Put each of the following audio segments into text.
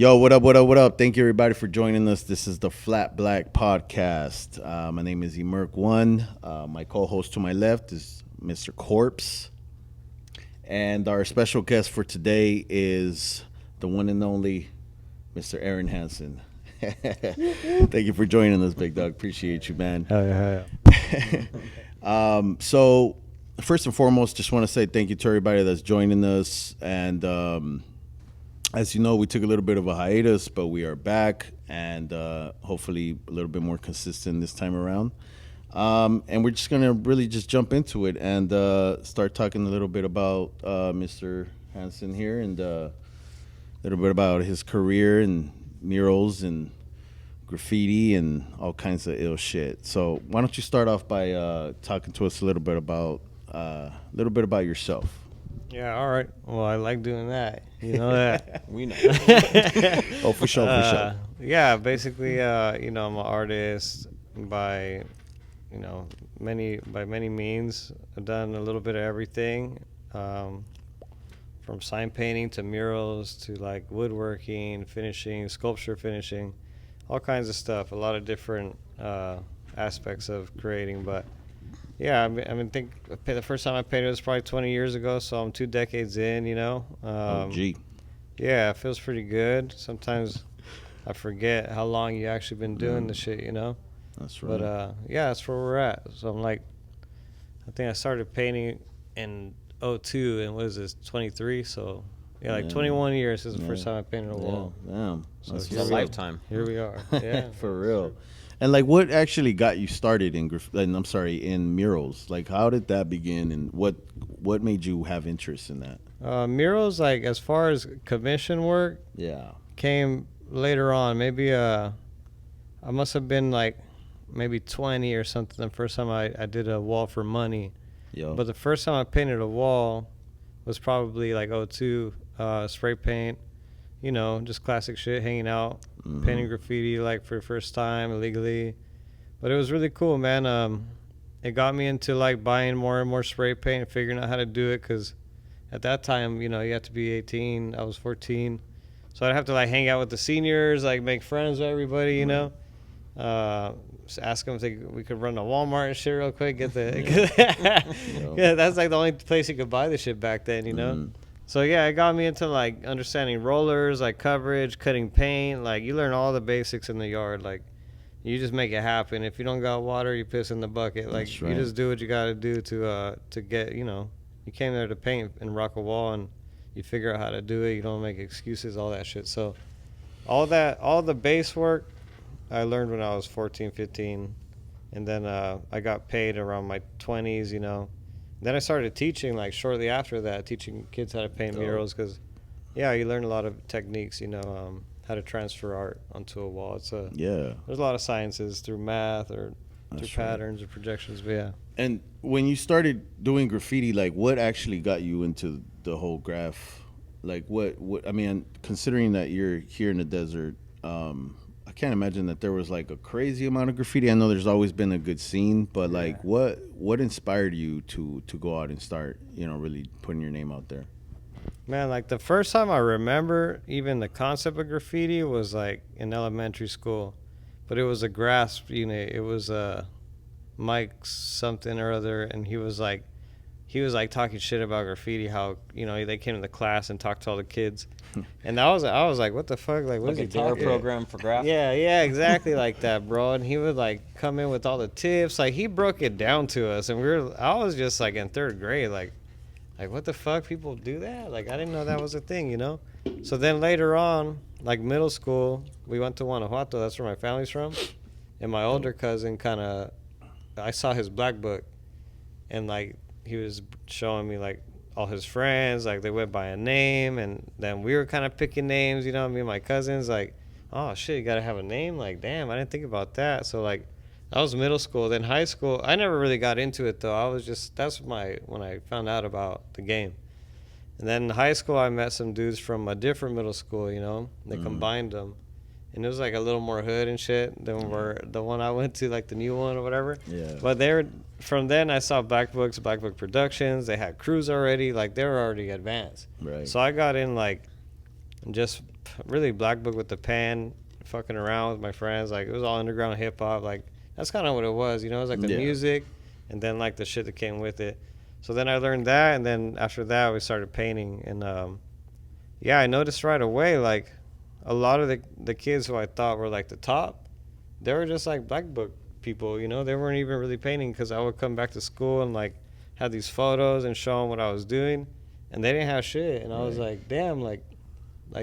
Yo, what up, what up, what up? Thank you, everybody, for joining us. This is the Flat Black Podcast. My name is Emerk1. My co-host to my left is Mr. Corpse. And our special guest for today is the one and only Mr. Aaron Hansen. Thank you for joining us, big dog. Appreciate you, man. Hell yeah. So, first and foremost, just want to say thank you to everybody that's joining us. And as you know, we took a little bit of a hiatus, but we are back and hopefully a little bit more consistent this time around. And we're just going to really just jump into it and start talking a little bit about Mr. Hansen here and a little bit about his career and murals and graffiti and all kinds of ill shit. So why don't you start off by talking to us a little bit about yourself? Yeah, all right. Well, I like doing that. You know that. We know. Oh, for sure, for sure. Yeah, basically, I'm an artist by many means. I've done a little bit of everything, from sign painting to murals to like woodworking, finishing, sculpture finishing, all kinds of stuff. A lot of different aspects of creating, but. Yeah, I think the first time I painted was probably 20 years ago, so I'm 2 decades in, Gee. Yeah, it feels pretty good. Sometimes I forget how long you actually been doing the shit, That's right. But, yeah, that's where we're at. So I'm like, I think I started painting in 2002, and what is this, 23? So, yeah, 21 years is the first time I painted a wall. Damn. So it's a lifetime. Here we are. Yeah. For real. And like, what actually got you started in in murals? Like, how did that begin, and what made you have interest in that? Murals, like as far as commission work, came later on. Maybe I must have been like maybe 20 or something the first time I did a wall for money. Yo. But the first time I painted a wall was probably like 2002, spray paint. Just classic shit, hanging out, painting graffiti like for the first time illegally. But it was really cool, man. It got me into like buying more and more spray paint and figuring out how to do it, because at that time, you have to be 18. I was 14. So I'd have to like hang out with the seniors, like make friends with everybody, just ask them if we could run to Walmart and shit real quick, get the yeah, that's like the only place you could buy the shit back then, So yeah, it got me into like understanding rollers, like coverage, cutting paint. Like you learn all the basics in the yard. Like you just make it happen. If you don't got water, you piss in the bucket. Like That's right. You just do what you got to do to get. You came there to paint and rock a wall, and you figure out how to do it. You don't make excuses, all that shit. So all the base work I learned when I was 14, 15, and then I got paid around my 20s. Then I started teaching, like, shortly after that, teaching kids how to paint murals, because, yeah, you learn a lot of techniques, how to transfer art onto a wall. There's a lot of sciences through math or through patterns or projections, but yeah. And when you started doing graffiti, like, what actually got you into the whole graph? Like, what I mean, considering that you're here in the desert, I can't imagine that there was like a crazy amount of graffiti. I know there's always been a good scene, but like what inspired you to go out and start, really putting your name out there? Man, like the first time I remember even the concept of graffiti was like in elementary school, but it was a grasp unit. It was Mike something or other, and he was like talking shit about graffiti, how they came to the class and talked to all the kids, and I was like, what the fuck, like what is he talking? Program for graph. Yeah, exactly like that, bro. And he would like come in with all the tips, like he broke it down to us, and I was just like in 3rd grade, like what the fuck, people do that? Like I didn't know that was a thing, So then later on, like middle school, we went to Guanajuato. That's where my family's from, and my older cousin I saw his black book, and like. He was showing me like all his friends, like they went by a name, and then we were kind of picking names, me and my cousins, like, oh shit, you gotta have a name, like damn, I didn't think about that. So like that was middle school. Then high school, I never really got into it though. I was just when I found out about the game. And then in high school I met some dudes from a different middle school, they combined them. And it was like a little more hood and shit than the one I went to, like the new one or whatever. Yeah. But from then I saw Black Book Productions. They had crews already, like they were already advanced. Right. So I got in like just really black book with the pen, fucking around with my friends. Like, it was all underground hip hop. Like, that's kind of what it was, you know. It was like the music, and then like the shit that came with it. So then I learned that, and then after that we started painting, and yeah, I noticed right away like a lot of the kids who I thought were like the top, they were just like black book people, you know. They weren't even really painting, because I would come back to school and like have these photos and show them what I was doing, and they didn't have shit, and I was like, damn, like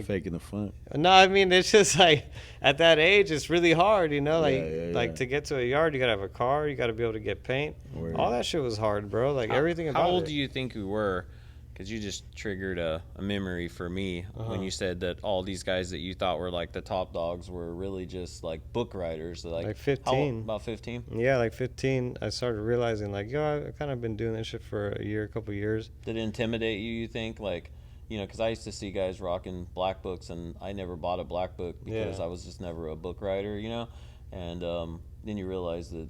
faking the fun. no, I mean, it's just like at that age it's really hard, you know, like to get to a yard you gotta have a car, you gotta be able to get paint. All that shit was hard, bro. Like everything about it. How old do you think you were? Because you just triggered a memory for me when you said that all these guys that you thought were like the top dogs were really just like book writers. Like 15. About 15? Yeah, like 15. I started realizing like, yo, I've kind of been doing this shit for a couple years. Did it intimidate you, you think? Like, you know, because I used to see guys rocking black books, and I never bought a black book because I was just never a book writer, you know? And then you realize that,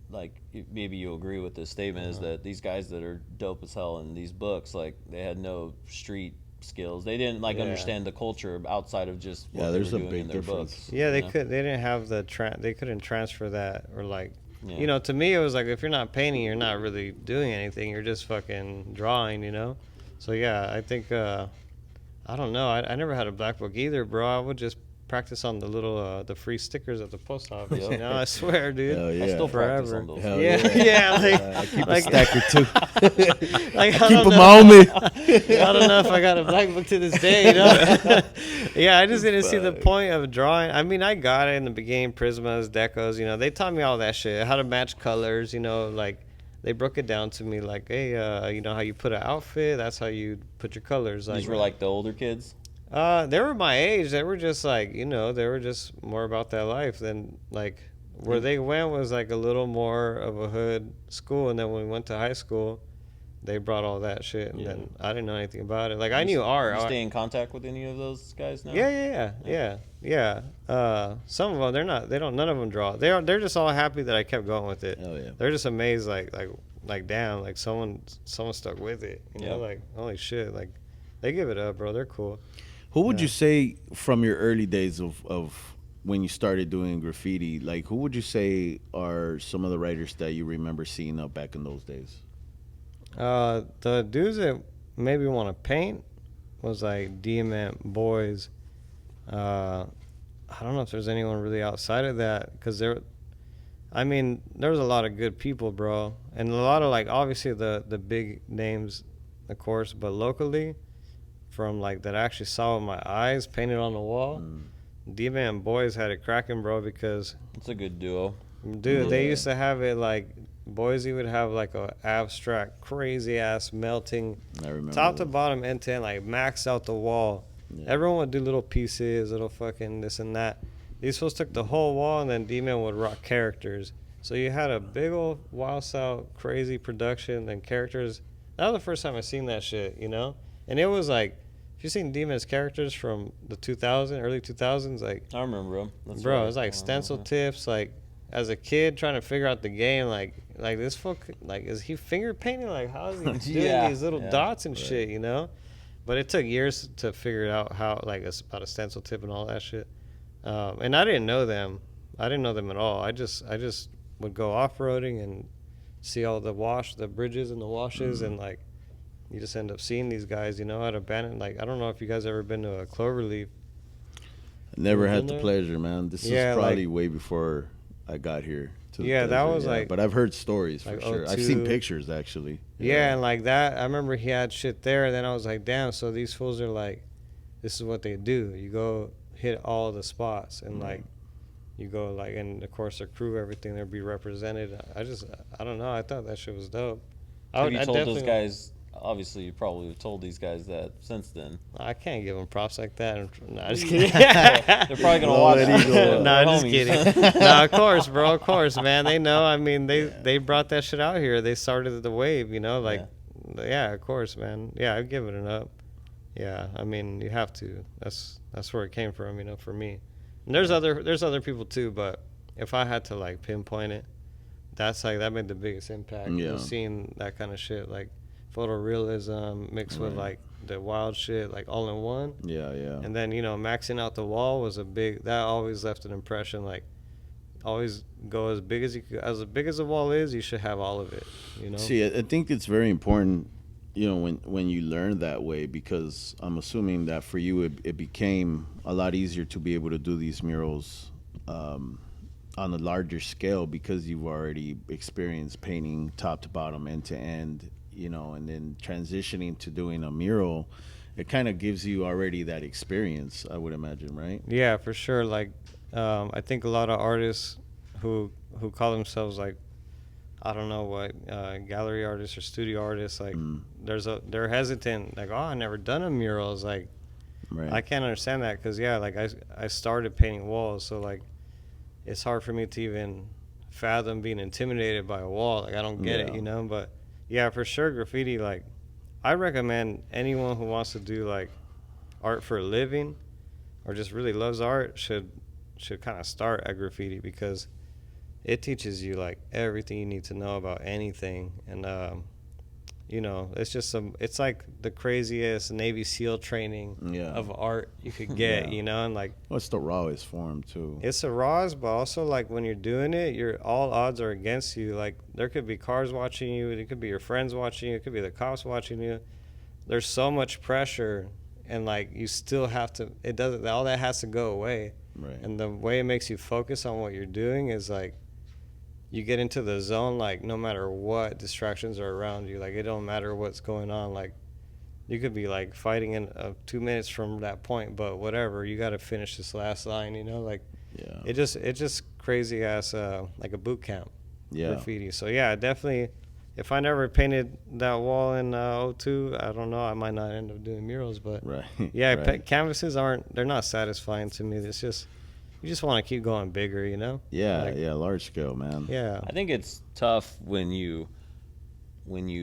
like, maybe you agree with this statement, is that these guys that are dope as hell in these books, like, they had no street skills. They didn't like understand the culture outside of just what they were doing in their books. Yeah, they didn't have they couldn't transfer that, or like, you know, to me it was like, if you're not painting, you're not really doing anything. You're just fucking drawing, you know. So yeah, I think I don't know. I never had a black book either, bro. I would just practice on the little the free stickers at the post office. You know, I swear, dude. I still practice on those. I keep a stack or two. Like, keep them on me. I don't know if I got a black book to this day. You know? Yeah, I just didn't see the point of drawing. I mean, I got it in the beginning, Prismas, Decos. You know, they taught me all that shit, how to match colors. You know, like, they broke it down to me like, hey, you know how you put an outfit? That's how you put your colors. Like, these were like the older kids? They were my age. They were just like, you know, they were just more about that life than like where they went was like a little more of a hood school. And then when we went to high school, they brought all that shit. And then I didn't know anything about it. Like, I knew art. You stay in contact with any of those guys now? Yeah. Some of them, none of them draw. They're just all happy that I kept going with it. Oh yeah. They're just amazed, like damn, like someone stuck with it. You know, like, holy shit, like they give it up, bro. They're cool. Who would you say from your early days of when you started doing graffiti, like who would you say are some of the writers that you remember seeing up back in those days? The dudes that maybe want to paint was like DMant Boys. I don't know if there's anyone really outside of that, because there was a lot of good people, bro, and a lot of, like, obviously the big names, of course, but locally, from like that I actually saw with my eyes painted on the wall. DMant Boys had it cracking, bro, because it's a good duo. Dude, they used to have it like Boise would have like a abstract, crazy ass melting, top to bottom, end to end, like maxed out the wall. Yeah. Everyone would do little pieces, little fucking this and that. These fools took the whole wall, and then D-Man would rock characters. So you had a big old wild style, crazy production and characters. That was the first time I seen that shit, you know? And it was like, if you've seen D-Man's characters from the early 2000s, like, I remember them. Bro, it was like stencil tips, like, as a kid trying to figure out the game, like this fool, like, is he finger painting? Like, how is he doing these little dots and shit, you know? But it took years to figure out how, like, it's about a stencil tip and all that shit. And I didn't know them. I didn't know them at all. I just would go off-roading and see all the bridges and the washes, and, like, you just end up seeing these guys, you know, at abandoned. Like, I don't know if you guys ever been to a Cloverleaf. I never had the pleasure, man. This is probably way before I got here. That was like. But I've heard stories for sure. I've seen pictures actually. Yeah, and like that, I remember he had shit there, and then I was like, damn. So these fools are like, this is what they do. You go hit all the spots, and like, you go like, and of course their crew, everything, they'll be represented. I don't know. I thought that shit was dope. Have you told those guys? Obviously, you probably have told these guys that since then. I can't give them props like that. No, just kidding. They're probably going to watch it. No, just kidding. No, of course, bro. Of course, man. They know. I mean, they brought that shit out here. They started the wave, you know? Like, yeah, of course, man. Yeah, I'd give it an up. Yeah, I mean, you have to. That's where it came from, you know, for me. And there's other people, too, but if I had to, like, pinpoint it, that's like, that made the biggest impact. Yeah. Seeing that kind of shit, like, photorealism mixed with like the wild shit like all in one. Yeah, yeah. And then, you know, maxing out the wall was that always left an impression. Like, always go as big as you could. As big as the wall is, you should have all of it, you know? See, I think it's very important, you know, when you learn that way, because I'm assuming that for you it became a lot easier to be able to do these murals on a larger scale, because you've already experienced painting top to bottom, end to end, you know, and then transitioning to doing a mural, it kind of gives you already that experience, I would imagine, right? Yeah, for sure. Like, I think a lot of artists who call themselves like, I don't know what, gallery artists or studio artists, like they're hesitant, like, oh, I never done a mural. It's like, Right. I can't understand that, because yeah, like I started painting walls, so like it's hard for me to even fathom being intimidated by a wall. Like, I don't get it, you know. But yeah, for sure, graffiti, like, I recommend anyone who wants to do like art for a living or just really loves art should kind of start at graffiti, because it teaches you like everything you need to know about anything. And you know, it's like the craziest Navy SEAL training of art you could get, you know. And like, well, it's the rawest form too. it's the rawest, but also like when you're doing it, all odds are against you. Like, there could be cars watching you, it could be your friends watching you, it could be the cops watching you. There's so much pressure, and like, you still have to, all that has to go away. Right. And the way it makes you focus on what you're doing is like, you get into the zone, like, no matter what distractions are around you, like, it don't matter what's going on. Like, you could be like fighting in 2 minutes from that point, but whatever, you got to finish this last line, you know. Like, it just crazy ass like a boot camp. Graffiti. So yeah, definitely, if I never painted that wall in 02, I don't know, I might not end up doing murals. But yeah, canvases they're not satisfying to me. It's just, you just want to keep going bigger, you know? Yeah, like, large scale, man. Yeah. I think it's tough when you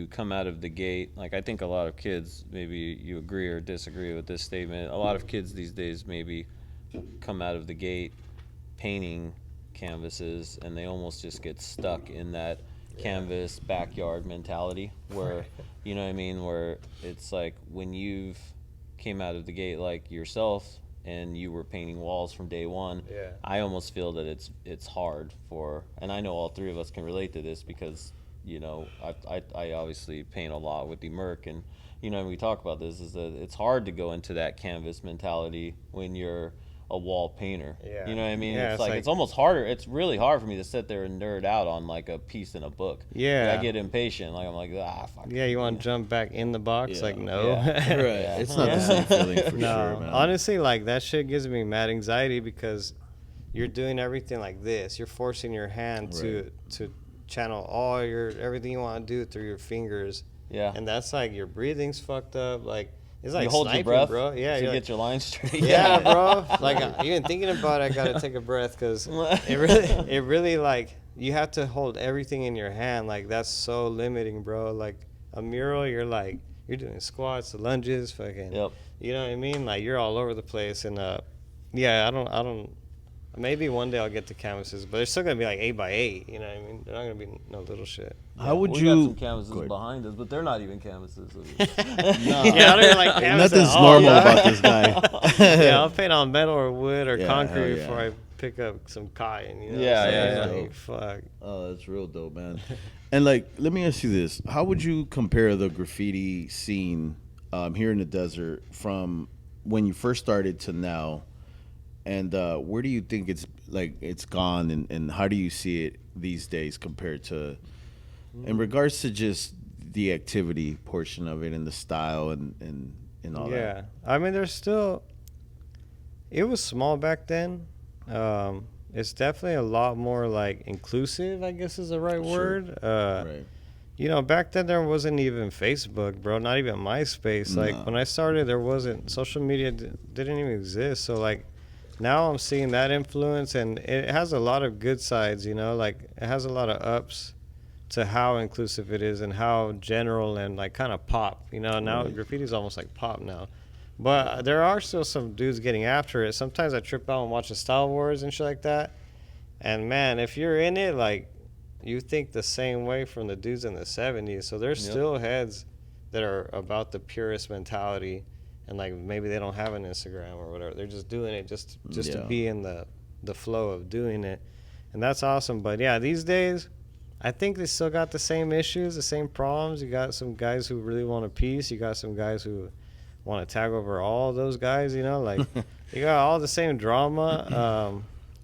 come out of the gate. Like, I think a lot of kids, maybe you agree or disagree with this statement, a lot of kids these days maybe come out of the gate painting canvases, and they almost just get stuck in that canvas backyard mentality where, you know what I mean, where it's like, when you've came out of the gate like yourself, and you were painting walls from day one, I almost feel that it's hard for, and I know all three of us can relate to this, because, you know, I obviously paint a lot with the Merc, and, you know, we talk about this, is that it's hard to go into that canvas mentality when you're a wall painter. You know what I mean? It's like, it's almost harder. It's really hard for me to sit there and nerd out on like a piece in a book. I get impatient. Like, I'm like, fuck. Yeah, you want to jump back in the box? Like, no. Right. It's not the same feeling for sure, man. Honestly, like, that shit gives me mad anxiety, because you're doing everything like this. You're forcing your hand to channel everything you want to do through your fingers. And that's like, your breathing's fucked up. Like, it's like, you hold sniping, your breath, bro. Yeah, to get your lines straight. Yeah, bro. Like, even thinking about it, I gotta take a breath, because it really, like, you have to hold everything in your hand. Like, that's so limiting, bro. Like, a mural, you're doing squats, lunges, fucking. You know what I mean? Like, you're all over the place, and yeah, I don't. Maybe one day I'll get to canvases, but they're still gonna be like 8x8. You know what I mean? They're not gonna be no little shit. How would we you? got some canvases behind us, but they're not even canvases. Yeah, I don't even like canvases. Nothing's normal about this guy. Yeah, I'll paint on metal or wood or concrete before I pick up some cotton. You know? Like, fuck. Oh, that's real dope, man. And like, let me ask you this: how would you compare the graffiti scene here in the desert from when you first started to now? And where do you think it's gone, and how do you see it these days compared to, in regards to just the activity portion of it and the style and all that? Yeah, I mean, it was small back then. It's definitely a lot more like inclusive, I guess is the right word. Right. You know, back then there wasn't even Facebook, bro, not even MySpace. Like, when I started, there wasn't, social media didn't even exist. So like, now I'm seeing that influence, and it has a lot of good sides, you know, like, it has a lot of ups to how inclusive it is and how general and like kind of pop, you know. Now graffiti is almost like pop now, but there are still some dudes getting after it. Sometimes I trip out and watch the Style Wars and shit like that, and man, if you're in it, like, you think the same way from the dudes in the 70s. So there's still heads that are about the purist mentality, and like maybe they don't have an Instagram or whatever. They're just doing it just to be in the flow of doing it, and that's awesome. But yeah, these days, I think they still got the same issues, the same problems. You got some guys who really want a piece. You got some guys who want to tag over all those guys. You know, like you got all the same drama.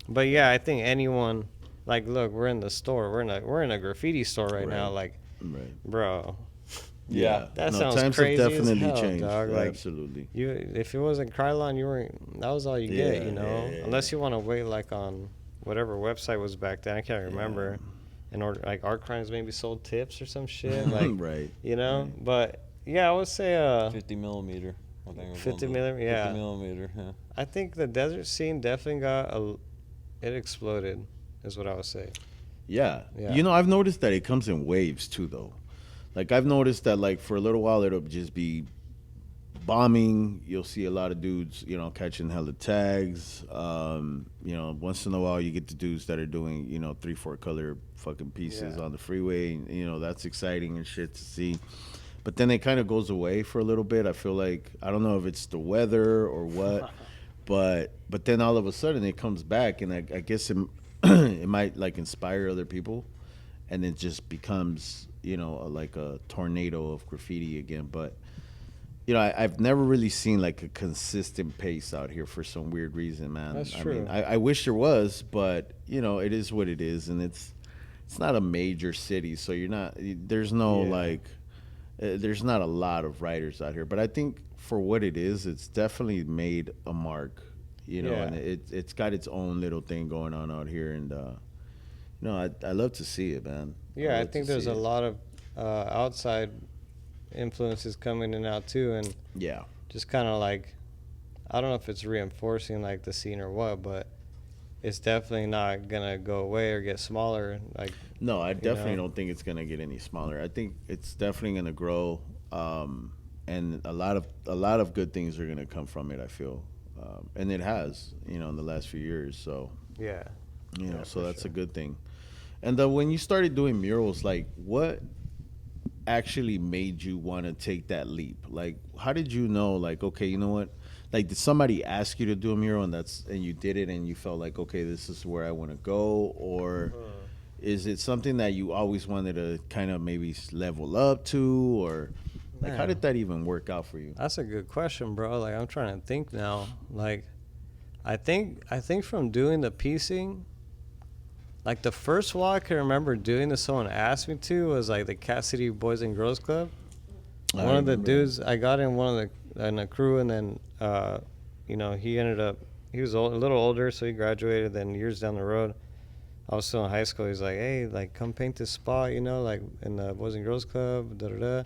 But yeah, I think anyone, like, look, we're in the store. We're in a graffiti store right now. Like, bro. Yeah, that no, sounds times crazy have definitely as hell, changed. dog. Like, Absolutely. If it wasn't Krylon, you weren't. That was all you get, you know. Unless you want to wait, like on whatever website was back then. I can't remember. In order, like, Art Crimes maybe sold tips or some shit, like, you know. Right. But yeah, I would say 50 millimeter. I think 50 millimeter, yeah. 50 millimeter. Yeah. I think the desert scene definitely it exploded, is what I would say. Yeah. You know, I've noticed that it comes in waves too, though. Like, I've noticed that, like, for a little while, it'll just be bombing. You'll see a lot of dudes, you know, catching hella tags. You know, once in a while, you get the dudes that are doing, you know, 3-4 color fucking pieces on the freeway. You know, that's exciting and shit to see. But then it kind of goes away for a little bit. I feel like, I don't know if it's the weather or what, but then all of a sudden it comes back, and I guess it might, like, inspire other people, and it just becomes, you know, like a tornado of graffiti again. But, you know, I've never really seen, like, a consistent pace out here for some weird reason, man. That's true. Mean, I wish there was, but, you know, it is what it is, and it's not a major city, so there's no, like, there's not a lot of writers out here. But I think for what it is, it's definitely made a mark, you know, and it's got its own little thing going on out here, and, you know, I love to see it, man. Yeah, I think there's a lot of outside influences coming in and out too, and just kind of like, I don't know if it's reinforcing like the scene or what, but it's definitely not gonna go away or get smaller. Like, no, I definitely don't think it's gonna get any smaller. I think it's definitely gonna grow, and a lot of good things are gonna come from it, I feel, and it has, you know, in the last few years. So you know, so that's a good thing. And when you started doing murals, like, what actually made you want to take that leap? Like, how did you know, like, okay, you know what? Like, did somebody ask you to do a mural and you did it and you felt like, okay, this is where I want to go? Or is it something that you always wanted to kind of maybe level up to? Or, like, how did that even work out for you? That's a good question, bro. Like, I'm trying to think now. Like, I think from doing the piecing, like, the first wall I can remember doing that someone asked me to was, like, the Cat City Boys and Girls Club. One of the dudes, I got in a crew, and then, you know, he was a little older, so he graduated. Then years down the road, I was still in high school. He's like, hey, like, come paint this spot, you know, like, in the Boys and Girls Club, da-da-da.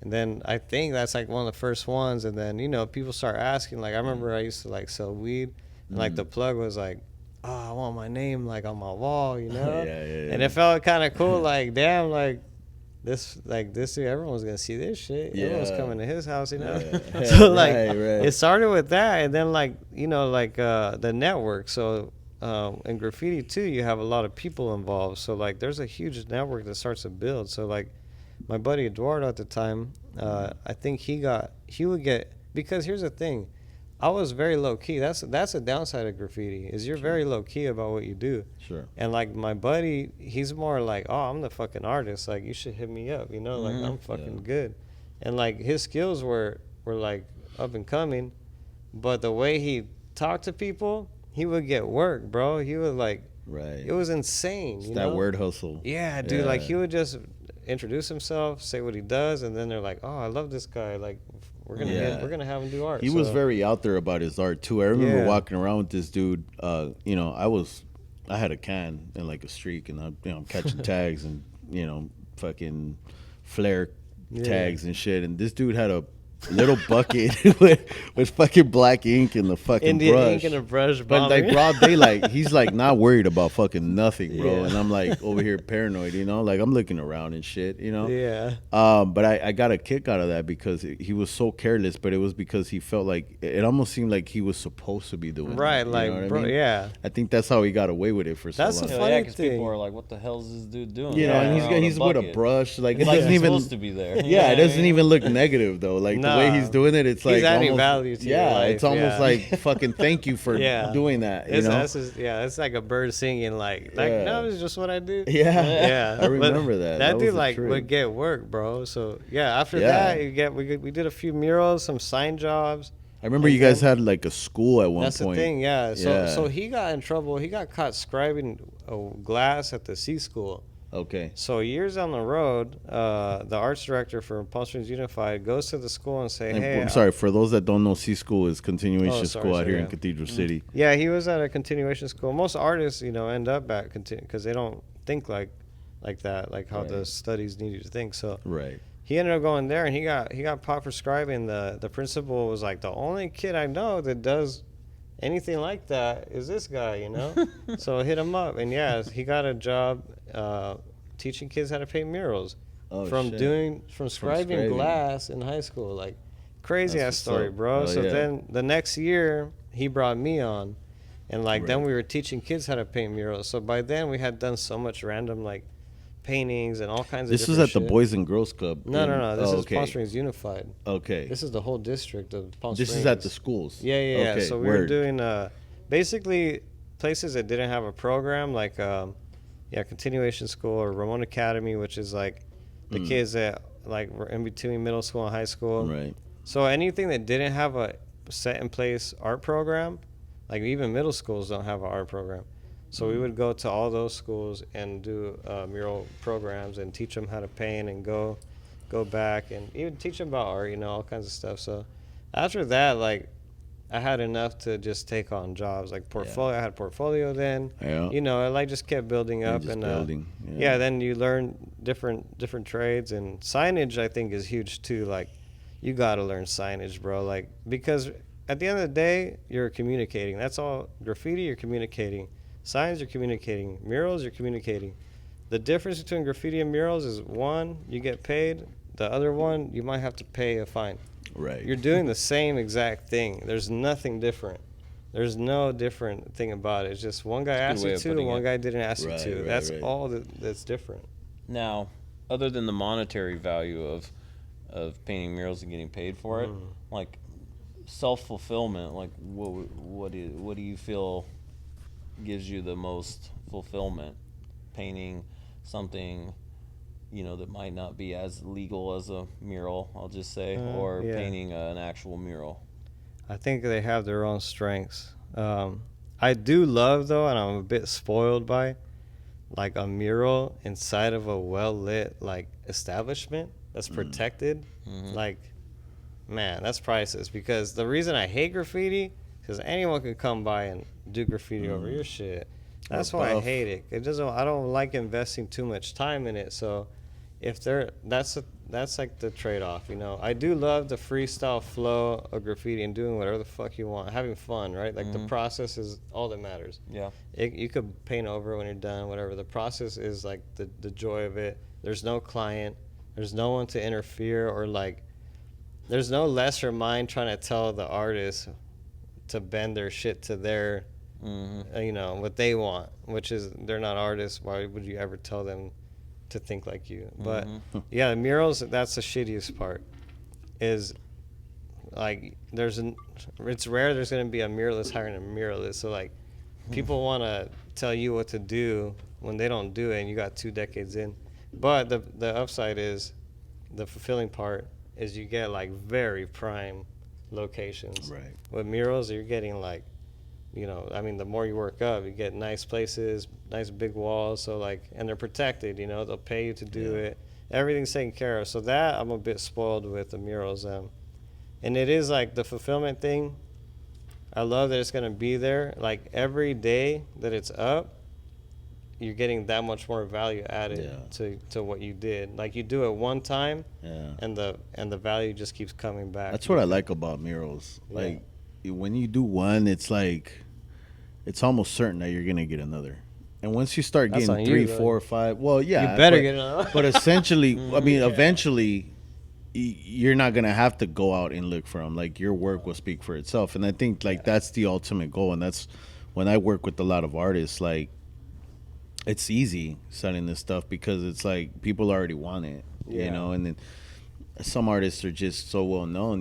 And then I think that's, like, one of the first ones. And then, you know, people start asking. Like, I remember I used to, like, sell weed. And, like, the plug was like, oh, I want my name, like, on my wall, you know? And it felt kind of cool, like, damn, like, this dude, everyone's going to see this shit. Everyone's coming to his house, you know? So, like, it started with that. And then, like, you know, like, the network. So, in graffiti, too, you have a lot of people involved. So, like, there's a huge network that starts to build. So, like, my buddy Eduardo at the time, I think he would get, because here's the thing. I was very low key. That's a downside of graffiti, is you're very low key about what you do. Sure. And like my buddy, he's more like, oh, I'm the fucking artist. Like, you should hit me up. You know, like, I'm fucking good. And like his skills were like up and coming, but the way he talked to people, he would get work, bro. He would like, it was insane. It's that word hustle. Yeah, dude. Like, he would just introduce himself, say what he does, and then they're like, oh, I love this guy. Like, we're gonna have him do art. He was very out there about his art too. I remember walking around with this dude. You know, I had a can and like a streak, and I'm catching tags and, you know, fucking flare tags and shit. And this dude had a little bucket with fucking black ink and the fucking Indian brush. ink and a brush. But like bombing. broad daylight, he's like not worried about fucking nothing, bro. Yeah. And I'm like over here paranoid, you know, like I'm looking around and shit, you know. Yeah. But I got a kick out of that because he was so careless, but it was because he felt like it almost seemed like he was supposed to be doing Right, that, you like, know what bro, I mean? yeah. I think that's how he got away with it for so That's long. the Yeah, funny because people thing. are like, "What the hell is this dude doing?" You know, Yeah. and Around he's with a bucket. brush, like it It's like doesn't he's even. supposed to be there. Yeah, it doesn't I mean? even look negative though. Like the way Nah. he's doing it, it's He's like adding almost, value to your yeah, life, it's almost yeah. like fucking thank you for Yeah. doing that. You know, It's like a bird singing, like Yeah. no, it's just what I do. yeah, Yeah, I but remember that. That was dude a like trip. would get work, bro. So yeah, after Yeah. that, we did a few murals, some sign jobs. I remember and you guys then- had like a school at one That's point. the thing, yeah. So Yeah. so he got in trouble. He got caught scribing glass at the C school. Okay. So years down the road, the arts director for Palm Springs Unified goes to the school and say, And "Hey, I'm sorry for those that don't know. C school is continuation Oh, sorry, school out sorry, here in yeah. Cathedral City. Yeah, he was at a continuation school. Most artists, end up at because they don't think like that, like how the Right. studies need you to think. So Right. he ended up going there, and he got popped for scribing. The principal was like, the only kid I know that does anything like that is this guy, So hit him up, and yeah, he got a job teaching kids how to paint murals Oh, from shit. scribing scribing. glass in high school. Like crazy That's ass story, what's up. bro. Oh, So yeah. then the next year he brought me on, and then Right. we were teaching kids how to paint murals. So by then we had done so much random like paintings and all kinds This of. was different at the shit. Boys and Girls Club. No, in- no, no. This oh, is okay. Palm Springs Unified. Okay. This is the whole district of Palm This Springs. is at the schools. Yeah, yeah, yeah. Okay, So we were word. doing basically places that didn't have a program, like continuation school or Ramon Academy, which is like the kids that like were in between middle school and high school. Right. So anything that didn't have a set in place art program, like even middle schools don't have an art program. So we would go to all those schools and do mural programs and teach them how to paint and go back and even teach them about art, all kinds of stuff. So after that, like I had enough to just take on jobs like portfolio. I had portfolio then. Yeah. It like just kept building up just and building. yeah. Then you learn different trades, and signage I think is huge too. Like you got to learn signage, bro. Like because at the end of the day, you're communicating. That's all. Graffiti, you're communicating. Signs, you're communicating. Murals, you're communicating. The difference between graffiti and murals is one, you get paid. The other one, you might have to pay a fine. Right. You're doing the same exact thing. There's nothing different. There's no different thing about it. It's just one guy asked way you of to, putting one it. guy didn't ask you Right, to. right, That's right. all that's different. Now, other than the monetary value of painting murals and getting paid for it, like self-fulfillment, like what do you feel gives you the most fulfillment? Painting something that might not be as legal as a mural, I'll just say, or yeah. painting an actual mural. I think they have their own strengths. I do love, though, and I'm a bit spoiled by, like a mural inside of a well-lit like establishment that's protected. Like, man, that's priceless. Because the reason I hate graffiti, because anyone could come by and do graffiti over your shit. That's why I buff. hate it. I don't like investing too much time in it. So if that's like the trade-off, I do love the freestyle flow of graffiti and doing whatever the fuck you want, having fun, right? Like the process is all that matters. Yeah. You could paint over it when you're done, whatever. The process is like the joy of it. There's no client, there's no one to interfere, or like there's no lesser mind trying to tell the artist to bend their shit to their what they want, which is they're not artists. Why would you ever tell them to think like you? But yeah, the murals, that's the shittiest part, is like it's rare there's going to be a muralist hiring a muralist. So like people want to tell you what to do when they don't do it, and you got 2 decades in. But the upside is, the fulfilling part is, you get like very prime locations. Right. With murals, you're getting like, the more you work up, you get nice places, nice big walls. So like, and they're protected, they'll pay you to do it. Everything's taken care of. So that I'm a bit spoiled with the murals. And it is like the fulfillment thing. I love that it's going to be there. Like every day that it's up, you're getting that much more value added to what you did. Like you do it one time, and the value just keeps coming back. That's what I like about murals. Like when you do one, it's like it's almost certain that you're gonna get another. And once you start getting 3, 4, 5, well, yeah, you better get another. But essentially, I mean, eventually, you're not gonna have to go out and look for them. Like your work will speak for itself, and I think like that's the ultimate goal. And that's when I work with a lot of artists. Like it's easy selling this stuff because it's like people already want it, you know. And then some artists are just so well known.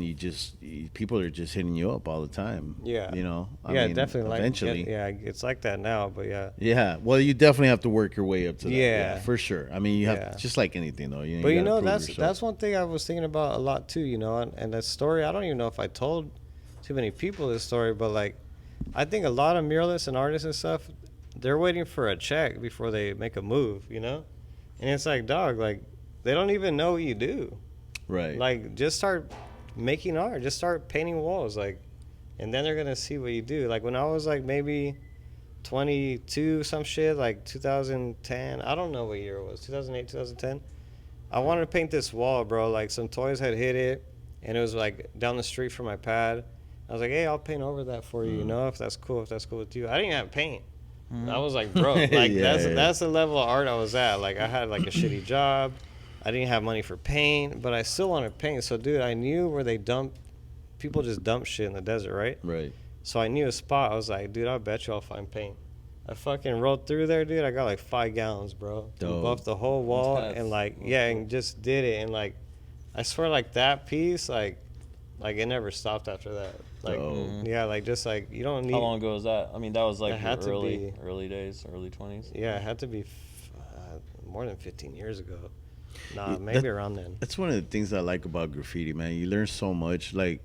People are just hitting you up all the time. Yeah, you know. I mean, definitely. Eventually, it's like that now. But yeah. Well, you definitely have to work your way up to that. Yeah, for sure. I mean, you have just like anything though. But you know, that's one thing I was thinking about a lot too. You know, and that story. I don't even know if I told too many people this story, but like, I think a lot of muralists and artists and stuff, they're waiting for a check before they make a move. You know, and it's like, dog, like they don't even know what you do. Right. Like, just start making art. Just start painting walls. Like, and then they're going to see what you do. Like, when I was, like, maybe 22, some shit, like 2010. I don't know what year it was. 2008, 2010. I wanted to paint this wall, bro. Like, some toys had hit it, and it was, like, down the street from my pad. I was like, hey, I'll paint over that for you, you know, if that's cool with you. I didn't have paint. I was, like, broke. Like, that's the level of art I was at. Like, I had, like, a shitty job. I didn't have money for paint, but I still wanted to paint. So, dude, I knew where people just dump shit in the desert, right? Right. So I knew a spot. I was like, dude, I bet you I'll find paint. I fucking rolled through there, dude. I got like 5 gallons, bro. Buffed the whole wall and like, and just did it. And like, I swear, like that piece, like it never stopped after that. Like, like just like you don't need. How long ago was that? I mean, that was like your early days, early 20s. Yeah, it had to be more than 15 years ago. Nah, maybe around then. That's one of the things I like about graffiti, man. You learn so much. Like,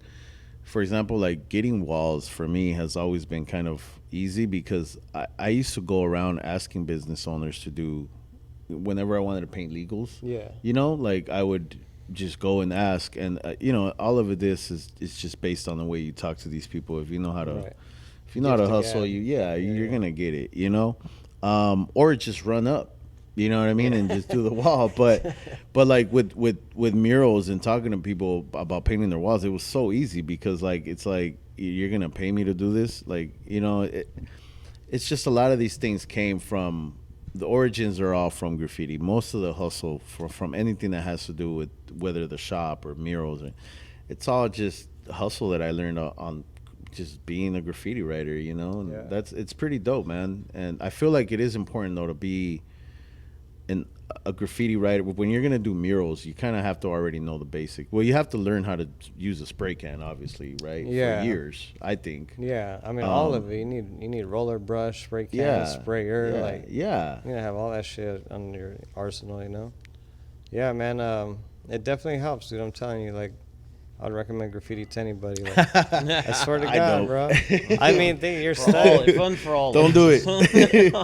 for example, like getting walls for me has always been kind of easy because I used to go around asking business owners to do whenever I wanted to paint legals. Yeah. You know, like I would just go and ask, and you know, all of this is just based on the way you talk to these people. If you know how to, if you know how to hustle, you're gonna get it. You know, or just run up. You know what I mean, and just do the wall. But like with murals and talking to people about painting their walls, it was so easy because like it's like you're gonna pay me to do this. Like, you know, it's just a lot of these things came from the origins are all from graffiti. Most of the hustle from anything that has to do with whether the shop or murals, it's all just hustle that I learned on just being a graffiti writer. You know, and it's pretty dope, man. And I feel like it is important though to be a graffiti writer. When you're gonna do murals, you kind of have to already know the basic. Well, you have to learn how to use a spray can, obviously, right? Yeah. For years, I think. Yeah, I mean, all of it. You need roller brush, spray can, sprayer. You gotta have all that shit on your arsenal, you know. Yeah, man. It definitely helps, dude. I'm telling you, like, I'd recommend graffiti to anybody. Like, I swear to God, bro. I mean, you're stuck. Fun for all. Don't do it.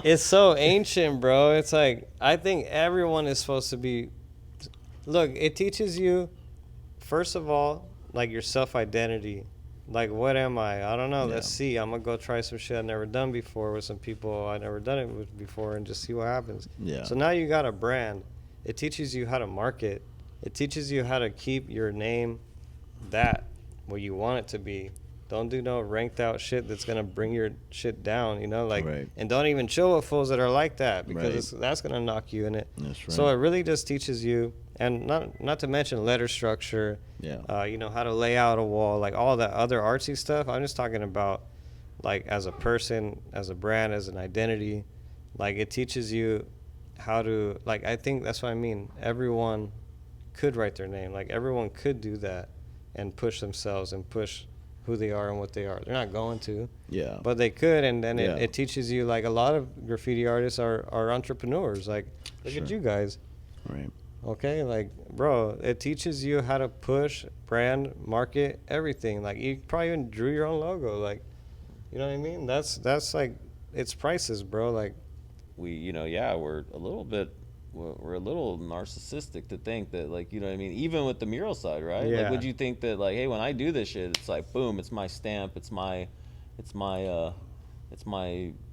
It's so ancient, bro. It's like, I think everyone is supposed to be. Look, it teaches you, first of all, like your self-identity. Like, what am I? I don't know. Let's see. I'm going to go try some shit I've never done before with some people I've never done it with before and just see what happens. Yeah. So now you got a brand. It teaches you how to market. It teaches you how to keep your name what you want it to be. Don't do no ranked out shit that's gonna bring your shit down, you know, like, and don't even chill with fools that are like that because that's gonna knock you in it. That's right. So it really just teaches you, and not to mention letter structure, you know, how to lay out a wall, like all that other artsy stuff. I'm just talking about like as a person, as a brand, as an identity. Like it teaches you how to, like, I think that's what I mean. Everyone could write their name. Like everyone could do that and push themselves and push who they are and what they are. They're not going to. Yeah. But they could, and then it teaches you, like, a lot of graffiti artists are entrepreneurs. Like, look at you guys. Right. Okay? Like, bro, it teaches you how to push, brand, market, everything. Like, you probably even drew your own logo. Like, you know what I mean? That's like, it's priceless, bro. Like, we're a little narcissistic to think that, like, you know what I mean, even with the mural side, right? Like, would you think that, like, hey, when I do this shit, it's like, boom, it's my stamp, it's my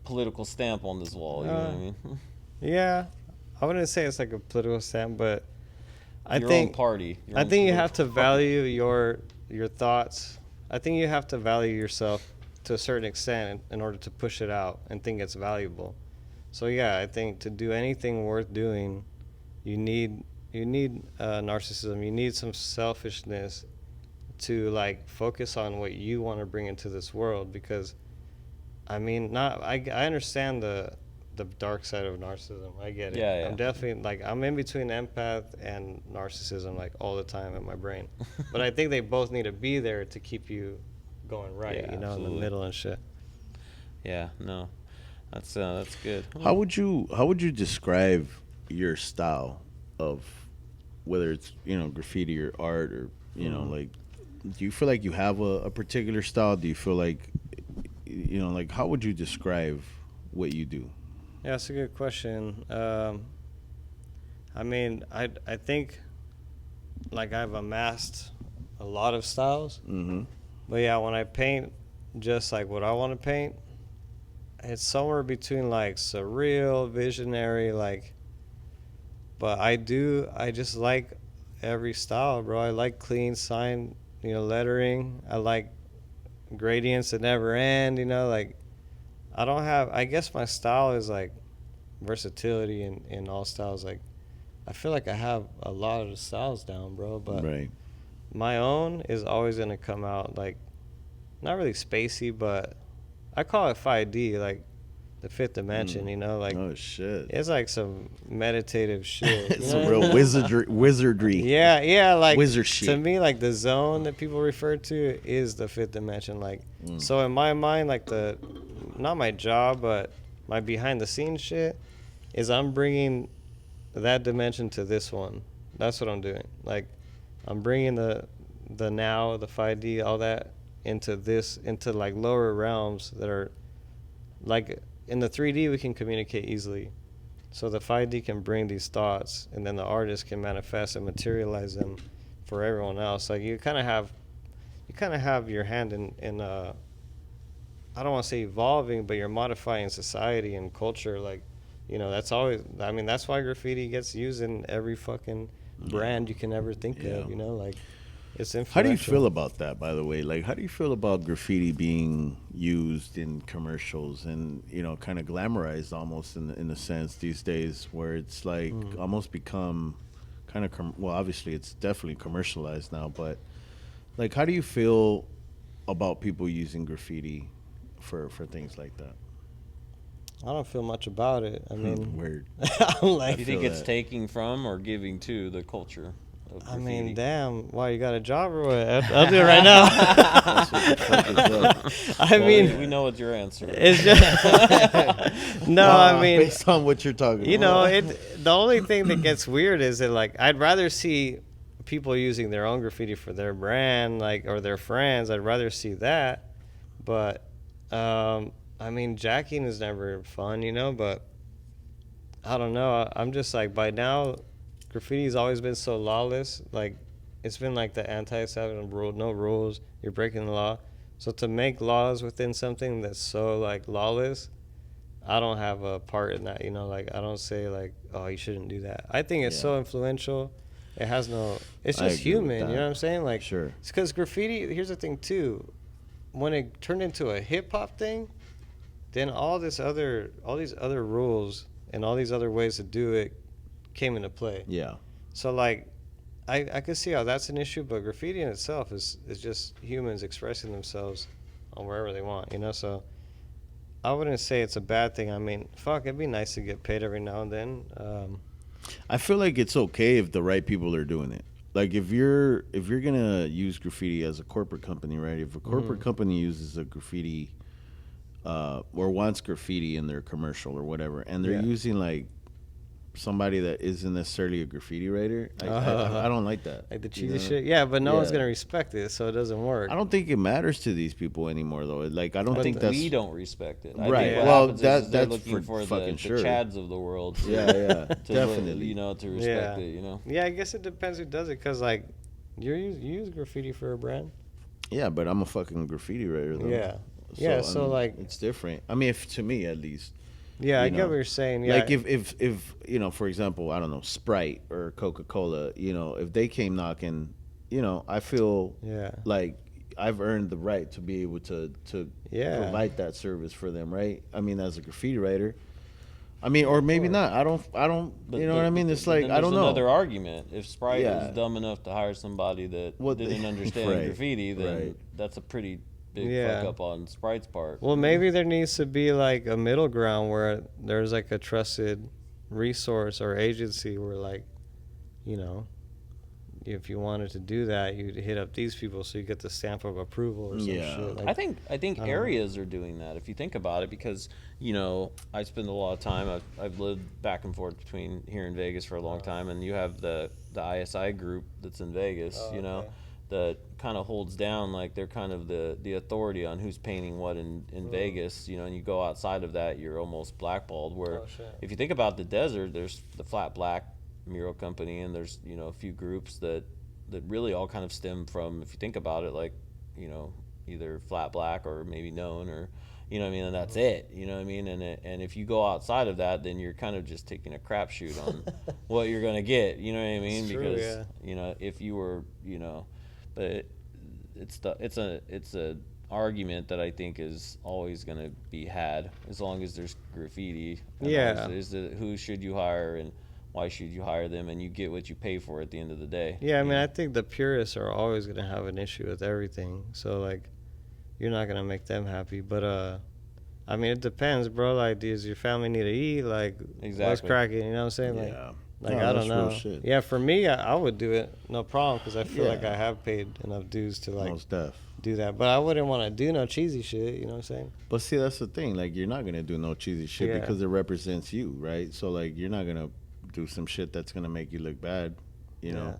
political stamp on this wall, you know what I mean? Yeah, I wouldn't say it's like a political stand, but I Your think own party. Your I own think you have to political party. value your thoughts. I think you have to value yourself to a certain extent in order to push it out and think it's valuable. So yeah, I think to do anything worth doing, you need narcissism. You need some selfishness to like focus on what you want to bring into this world. Because I mean, not I understand the dark side of narcissism. I get it. Yeah, yeah. I'm definitely like I'm in between empath and narcissism like all the time in my brain. But I think they both need to be there to keep you going right, Yeah, in the absolutely. middle and shit. Yeah, no, that's good. How would you describe your style of whether it's graffiti or art or like, do you feel like you have a particular style? Do you feel like like, how would you describe what you do? Yeah, that's a good question. I mean, I think like I've amassed a lot of styles, Mm-hmm. but yeah, when I paint just like what I want to paint, it's somewhere between like surreal, visionary, like. But I just like every style, bro. I like clean sign, lettering. I like gradients that never end, like I don't have, I guess my style is like versatility in all styles. Like I feel like I have a lot of the styles down, bro, but Right. my own is always going to come out like not really spacey, but I call it 5D, like the fifth dimension, like Oh shit. it's like some meditative shit. It's some real wizardry. Yeah, like Wizard shit. to me, like the zone that people refer to is the fifth dimension. Like, so in my mind, like not my job, but my behind the scenes shit is I'm bringing that dimension to this one. That's what I'm doing. Like, I'm bringing the now, the 5D, all that into like lower realms that are like in the 3D we can communicate easily. So the 5D can bring these thoughts, and then the artist can manifest and materialize them for everyone else. Like you kind of have your hand in I don't want to say evolving, but you're modifying society and culture. Like, that's always. I mean, that's why graffiti gets used in every fucking brand you can ever think of. Like it's influential. How do you feel about that, by the way? Like, how do you feel about graffiti being used in commercials and, kind of glamorized almost in a sense these days, where it's like almost become kind of, well, obviously it's definitely commercialized now, but like, how do you feel about people using graffiti for things like that? I don't feel much about it. I mean, Weird. I'm like, Do you think feel it's that. taking from or giving to the culture of I graffiti? mean, damn. Why, you got a job or what? I'll do it right now. That's what the fuck is up. I Well, mean, we know what your answer is. it's just no. I mean, based on what you're talking about. the only thing that gets weird is that like I'd rather see people using their own graffiti for their brand, like, or their friends. I'd rather see that, but I mean, jacking is never fun, but I don't know. I'm just like, by now, graffiti's always been so lawless. Like, it's been like the anti-establishment rule, no rules, you're breaking the law. So to make laws within something that's so like lawless, I don't have a part in that, like I don't say like, oh, you shouldn't do that. I think it's so influential. It has no, it's I just agree with human, that. you know what I'm saying? Like, Sure. it's because graffiti, here's the thing too, when it turned into a hip hop thing, then all these other rules and all these other ways to do it came into play. Yeah. So like, I could see how that's an issue, but graffiti in itself is just humans expressing themselves on wherever they want, So I wouldn't say it's a bad thing. I mean, fuck, it'd be nice to get paid every now and then. I feel like it's okay if the right people are doing it. Like, if you're gonna use graffiti as a corporate company, right? If a corporate company uses a graffiti or wants graffiti in their commercial or whatever, and they're using like somebody that isn't necessarily a graffiti writer, I don't like that. Like the cheesy shit. Yeah, but no one's Yeah. gonna respect it, so it doesn't work. I don't think it matters to these people anymore, though. Like, I don't I think think that's we don't respect it. I Right. think what Well, happens that- is they're that's looking for for fucking the sure. Chads of the world. Yeah, to definitely. to respect it. Yeah, I guess it depends who does it, cause like you use graffiti for a brand. Yeah, but I'm a fucking graffiti writer, though. Yeah. Yeah, so, I mean, like- it's different. I mean, if to me at least, Yeah, I you get know? what you're saying. Yeah, Like if you know, for example, I don't know, Sprite or Coca-Cola, you know, if they came knocking, you know, I feel yeah, like I've earned the right to be able to yeah. provide that service for them, right? I mean, as a graffiti writer, I mean, or Of maybe course. not. I don't. You know what I mean? It's But like then I there's don't another know. argument. If Sprite is Yeah. dumb enough to hire somebody that What didn't understand right, graffiti, then right. that's a pretty big Yeah. fuck up on Sprite's part. Well, maybe there needs to be like a middle ground where there's like a trusted resource or agency where, like, you know, if you wanted to do that, you'd hit up these people so you get the stamp of approval or some Yeah. shit. Like, I think I don't know. areas are doing that if you think about it, because you know I spend a lot of time. I've lived back and forth between here and Vegas for a long time, and you have the ISI group that's in Vegas. Oh, you know, okay. that kind of holds down, like they're kind of the authority on who's painting what in Vegas. You know, and you go outside of that, you're almost blackballed. Where Oh, shit. if you think about the desert, there's the Flat Black Mural Company, and there's a few groups that really all kind of stem from, if you think about it, like, you know, either Flat Black or maybe Known, or you know what I mean, and that's it, you know what I mean, and if you go outside of that, then you're kind of just taking a crapshoot on what you're gonna get, you know what I mean, It's true, because yeah. you know, if you were, you know, but it's a argument that I think is always gonna be had as long as there's graffiti. And Yeah. is it who should you hire and why should you hire them, and you get what you pay for at the end of the day. Yeah, I you mean, know? I think the purists are always going to have an issue with everything. So, like, you're not going to make them happy. But, I mean, it depends, bro. Like, does your family need to eat? Like, what's Exactly. cracking? You know what I'm saying? Yeah. Like, No, I that's don't real know. shit. Yeah, for me, I would do it. No problem. Because I feel like Yeah. I have paid enough dues to, like, Most def. do that. But I wouldn't want to do no cheesy shit. You know what I'm saying? But see, that's the thing. Like, you're not gonna do no cheesy shit Yeah. because it represents you, right? So, like, you're not gonna do some shit that's gonna make you look bad. You know, Yeah.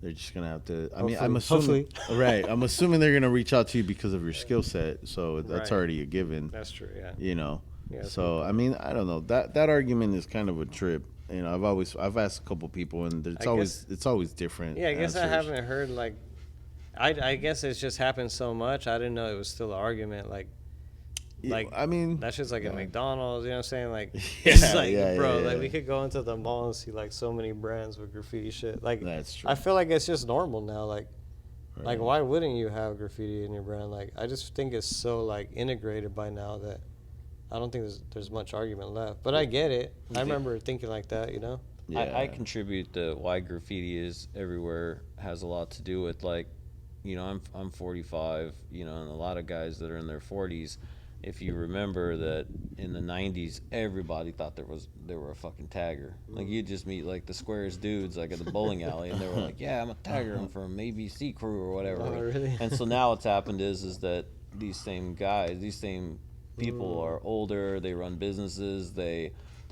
they're just gonna have to. I Hopefully- mean, I'm assuming, hopefully. right? I'm assuming they're gonna reach out to you because of your skill set. So that's Right. already a given. That's true, yeah. You know. Yeah, that's So I mean, I don't know. That argument is kind of a trip. You know, I've asked a couple people, and it's always different. Yeah, I guess I answers. haven't heard, like, I guess it's just happened so much. I didn't know it was still an argument. Like, I mean, that's just like yeah. at McDonald's, you know what I'm saying? Like, Yeah, it's like, yeah, bro, yeah, like, yeah. we could go into the mall and see, like, so many brands with graffiti shit. Like, That's true. I feel like it's just normal now. Like, Right. why wouldn't you have graffiti in your brand? Like, I just think it's so, like, integrated by now that I don't think there's much argument left. But I get it. I remember thinking like that, you know? I contribute to why graffiti is everywhere has a lot to do with, like, you know, I'm 45, you know, and a lot of guys that are in their 40s, if you remember that in the 90s, everybody thought they were a fucking tagger. Like, you'd just meet, like, the squarest dudes, like, at the bowling alley, and they were like, yeah, I'm a tagger, I'm from ABC crew or whatever. Oh, really? And so now what's happened is that these same guys, these same people are older, they run businesses, they're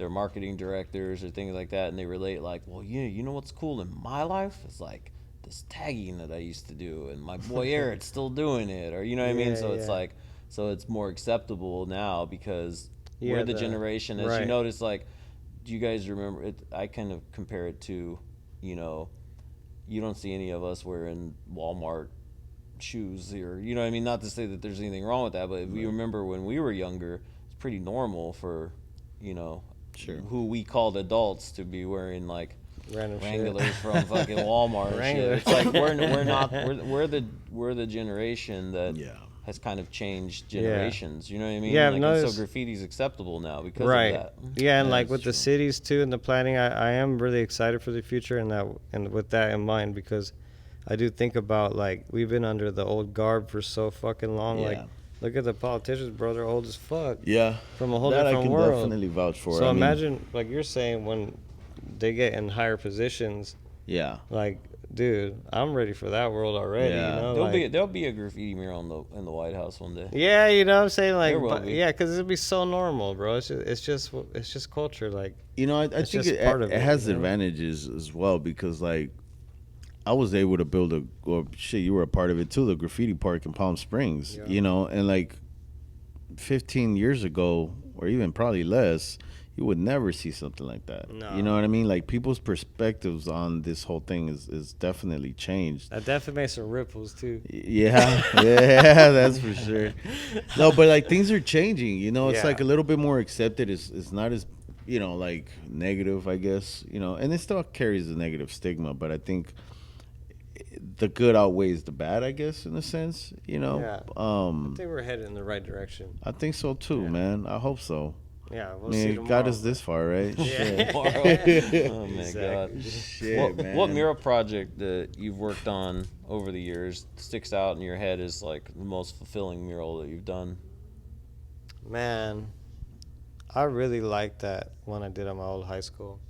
marketing directors or things like that, and they relate, like, well, yeah, you know what's cool in my life? It's like this tagging that I used to do, and my boy Eric's still doing it, or you know what I mean? Yeah, So it's yeah. like, so it's more acceptable now because Yeah, we're the generation, as you right. notice, like, do you guys remember it? I kind of compare it to, you know, you don't see any of us wearing Walmart shoes here, you know what I mean? Not to say that there's anything wrong with that, but if you remember when we were younger, it's pretty normal for, you know, Sure. who we called adults to be wearing, like, Random Wranglers shit. from fucking Walmart and shit. Wrangler. It's like we're the generation that Yeah. has kind of changed generations. You know what I mean? Yeah, I've like, and noticed- so graffiti's acceptable now because Right. of that. Yeah, and Yeah, like that's with the true. cities too and the planning, I am really excited for the future and with that in mind, because I do think about, like, we've been under the old garb for so fucking long. Like, Yeah. look at the politicians, bro. They're old as fuck. Yeah. From a whole that I different can world. definitely vouch for. So I mean, imagine, like you're saying, when they get in higher positions, yeah. like, dude, I'm ready for that world already. Yeah. You know, There'll be a graffiti mural in the White House one day. yeah, you know what I'm saying, like, There will but, be. yeah, because it'll be so normal, bro. It's just culture, like. You know, I It's think just part of it it, has you know? advantages as well because, like, I was able to build you were a part of it too, the graffiti park in Palm Springs, Yeah. you know, and like 15 years ago, or even probably less, you would never see something like that. No. You know what I mean? Like people's perspectives on this whole thing is definitely changed. That definitely made some ripples too. Yeah, yeah, that's for sure. No, but like things are changing. You know, it's Yeah. like a little bit more accepted. It's not as like negative, I guess. And it still carries a negative stigma, but I think the good outweighs the bad, I guess, in a sense. Yeah. I think we're headed in the right direction. I think so too, man. I hope so. Yeah, I we'll mean, see it tomorrow. got us this far, right? Yeah. Oh my Exactly. god. Shit, man. What mural project that you've worked on over the years sticks out in your head as like the most fulfilling mural that you've done? Man, I really liked that one I did at my old high school.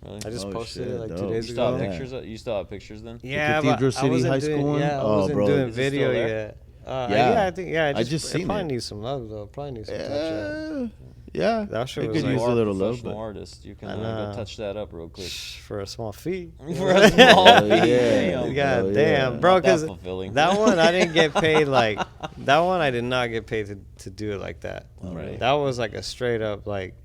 Really? I just Oh, posted shit, it like dope. 2 You days still ago. have pictures? You still have pictures then? Yeah, Cathedral but I City wasn't High doing, School one? Yeah, I Oh, wasn't bro. doing Is it still video there? yet. Yeah. I think I just seen it probably it. needs some love though. Probably needs some touch up. Yeah, That shit it was could like- use You a are little a love, professional but artist. You can I go know. touch that up real quick. For a small fee. For a small Oh, fee, yeah. damn. God Oh, damn, yeah. bro, Not that because fulfilling. that one I didn't get paid like that one I did not get paid to do it like that. Right. That was like a straight up like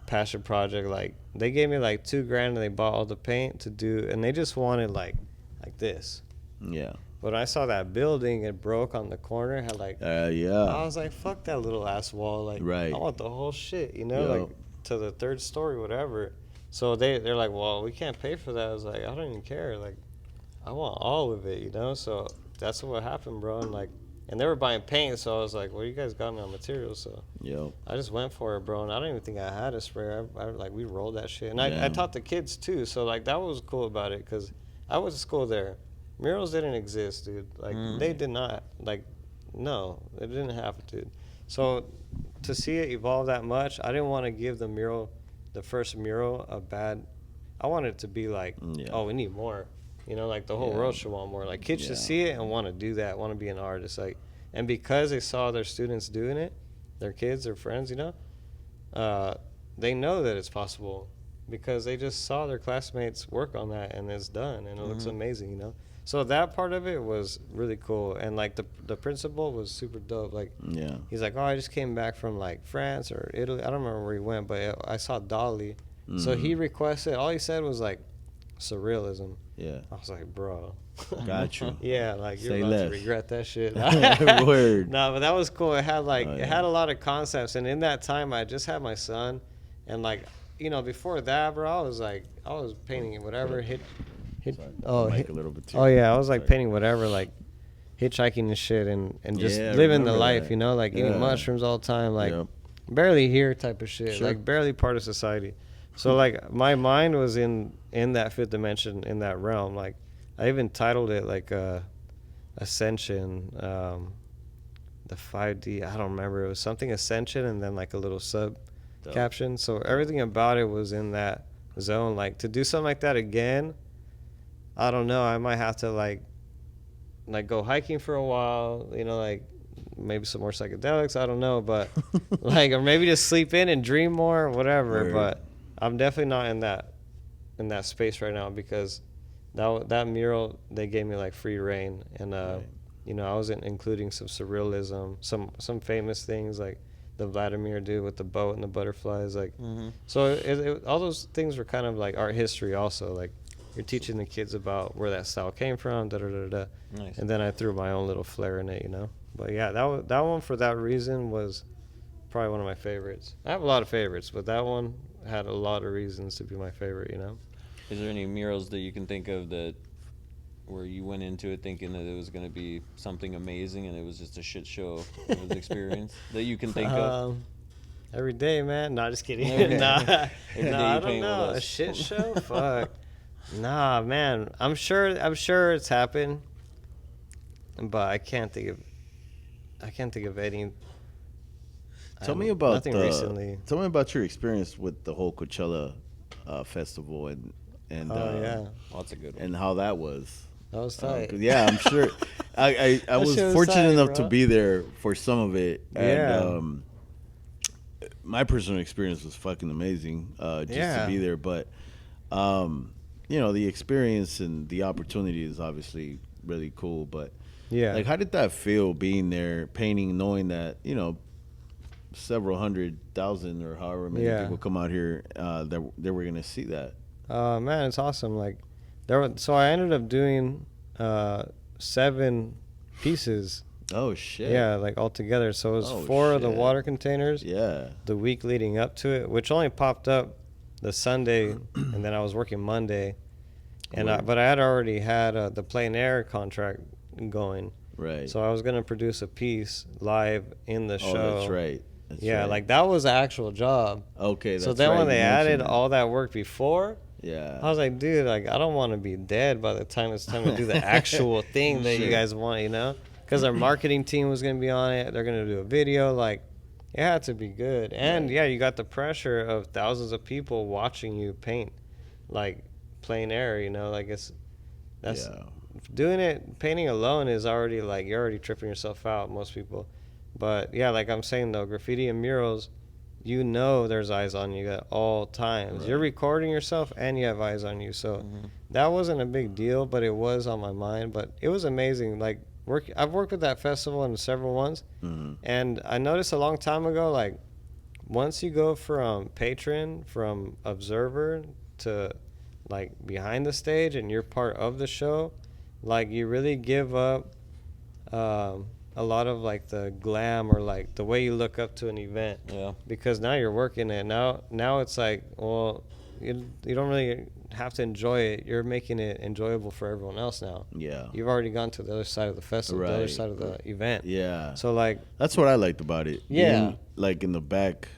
passion project. Like they gave me like $2,000 and they bought all the paint to do, and they just wanted like this. Yeah. But I saw that building, it broke on the corner, had like I Yeah. was like, fuck that little ass wall. Like, Right. I want the whole shit, Yup. like to the 3rd story, whatever. So they're like, well, we can't pay for that. I was like, I don't even care. Like, I want all of it, So that's what happened, bro. And they were buying paint, so I was like, well, you guys got me on materials. So Yo. I just went for it, bro. And I don't even think I had a sprayer. I like, we rolled that shit. And I Damn. taught the kids too. So like, that was cool about it because I was at school there. Murals didn't exist, dude. Like they did not. Like, no, it didn't happen, dude. So to see it evolve that much, I didn't want to give the first mural, a bad. I wanted it to be like, Yeah. oh, we need more. Like the whole Yeah. world should want more. Like kids should Yeah. see it and want to do that, want to be an artist. Like, and because they saw their students doing it, their kids, their friends, they know that it's possible because they just saw their classmates work on that and it's done and it looks amazing. So that part of it was really cool, and like the principal was super dope. Like Yeah. he's like, oh, I just came back from like France or Italy. I don't remember where he went, but I saw Dali. So he requested. All he said was like surrealism. Yeah. I was like, bro. Got you. Yeah, like you're Say about less. to regret that shit. Word. No, but that was cool. It had like Oh, yeah. it had a lot of concepts, and in that time, I just had my son, and like before that, bro, I was painting whatever hit. Oh, Mic hit, a little bit too. oh yeah, I was like Sorry. painting whatever, like hitchhiking and shit, and just Yeah, I living the remember life, that. like Yeah. eating mushrooms all the time, like Yep. barely here type of shit, Sure. like barely part of society. So like my mind was in that 5th dimension, in that realm. Like I even titled it like Ascension, the 5D. I don't remember. It was something Ascension, and then like a little sub Dope. caption. So everything about it was in that zone. Like to do something like that again, I don't know. I might have to like go hiking for a while. Like maybe some more psychedelics. I don't know, but like, or maybe just sleep in and dream more, whatever. Word. But I'm definitely not in that space right now because that mural, they gave me like free reign, and Right. I was including some surrealism, some famous things like the Vladimir dude with the boat and the butterflies, like. So all those things were kind of like art history also, like you're teaching the kids about where that style came from, da da da da. Nice. And then I threw my own little flair in it, But yeah, that one for that reason was probably one of my favorites. I have a lot of favorites, but that one had a lot of reasons to be my favorite, Is there any murals that you can think of that where you went into it thinking that it was going to be something amazing and it was just a shit show of the experience that you can think of? Every day, man. Nah, just kidding. Okay. Nah, Every day you I don't paint with know. us. A shit show? Fuck. Nah, man. I'm sure it's happened, but I can't think of any. Tell me about nothing recently. Tell me about your experience with the whole Coachella festival and Oh yeah, Well, that's a good one. and how that was. that was tight. 'Cause, yeah, I'm sure. I That was shit was fortunate tight, enough to bro. be there for some of it. Yeah. And my personal experience was fucking amazing just Yeah. to be there. But, the experience and the opportunity is obviously really cool. But, Yeah. like, how did that feel being there, painting, knowing that, several 100,000 or however many Yeah. people come out here that they were gonna see that. Man, it's awesome. Like so I ended up doing 7 pieces. Oh shit. Yeah, like all together. So it was Oh, 4 of the shit. water containers. Yeah. The week leading up to it, which only popped up the Sunday, and then I was working Monday, but I had already had the plein air contract going, Right. so I was gonna produce a piece live in the show. Oh, that's right. That's Yeah, right. like that was the actual job. Okay. That's So then right, when you they added mentioned that. all that work before, Yeah. I was like, dude, like I don't want to be dead by the time it's time to do the actual thing that you Sure. guys want, you know? Because our marketing team was gonna be on it. They're gonna do a video, like. It had to be good. And Right. yeah, you got the pressure of thousands of people watching you paint like plein air, you know, like that's Yeah. doing it, painting alone is already like you're already tripping yourself out, most people. But yeah, like I'm saying though, graffiti and murals, you know there's eyes on you at all times. Right. You're recording yourself and you have eyes on you. So Mhm. that wasn't a big deal, but it was on my mind. But it was amazing. Like I've worked with that festival and several ones. Mhm. And I noticed a long time ago, like, once you go from patron, from observer to, like, behind the stage and you're part of the show, like, you really give up a lot of, like, the glam or, like, the way you look up to an event. Yeah. Because now you're working it. Now it's like, well, you don't really have to enjoy it. You're making it enjoyable for everyone else now. Yeah. You've already gone to the other side of the festival, the other Right. side of the event. Yeah. So, like, That's what I liked about it. Yeah. Being, like in the back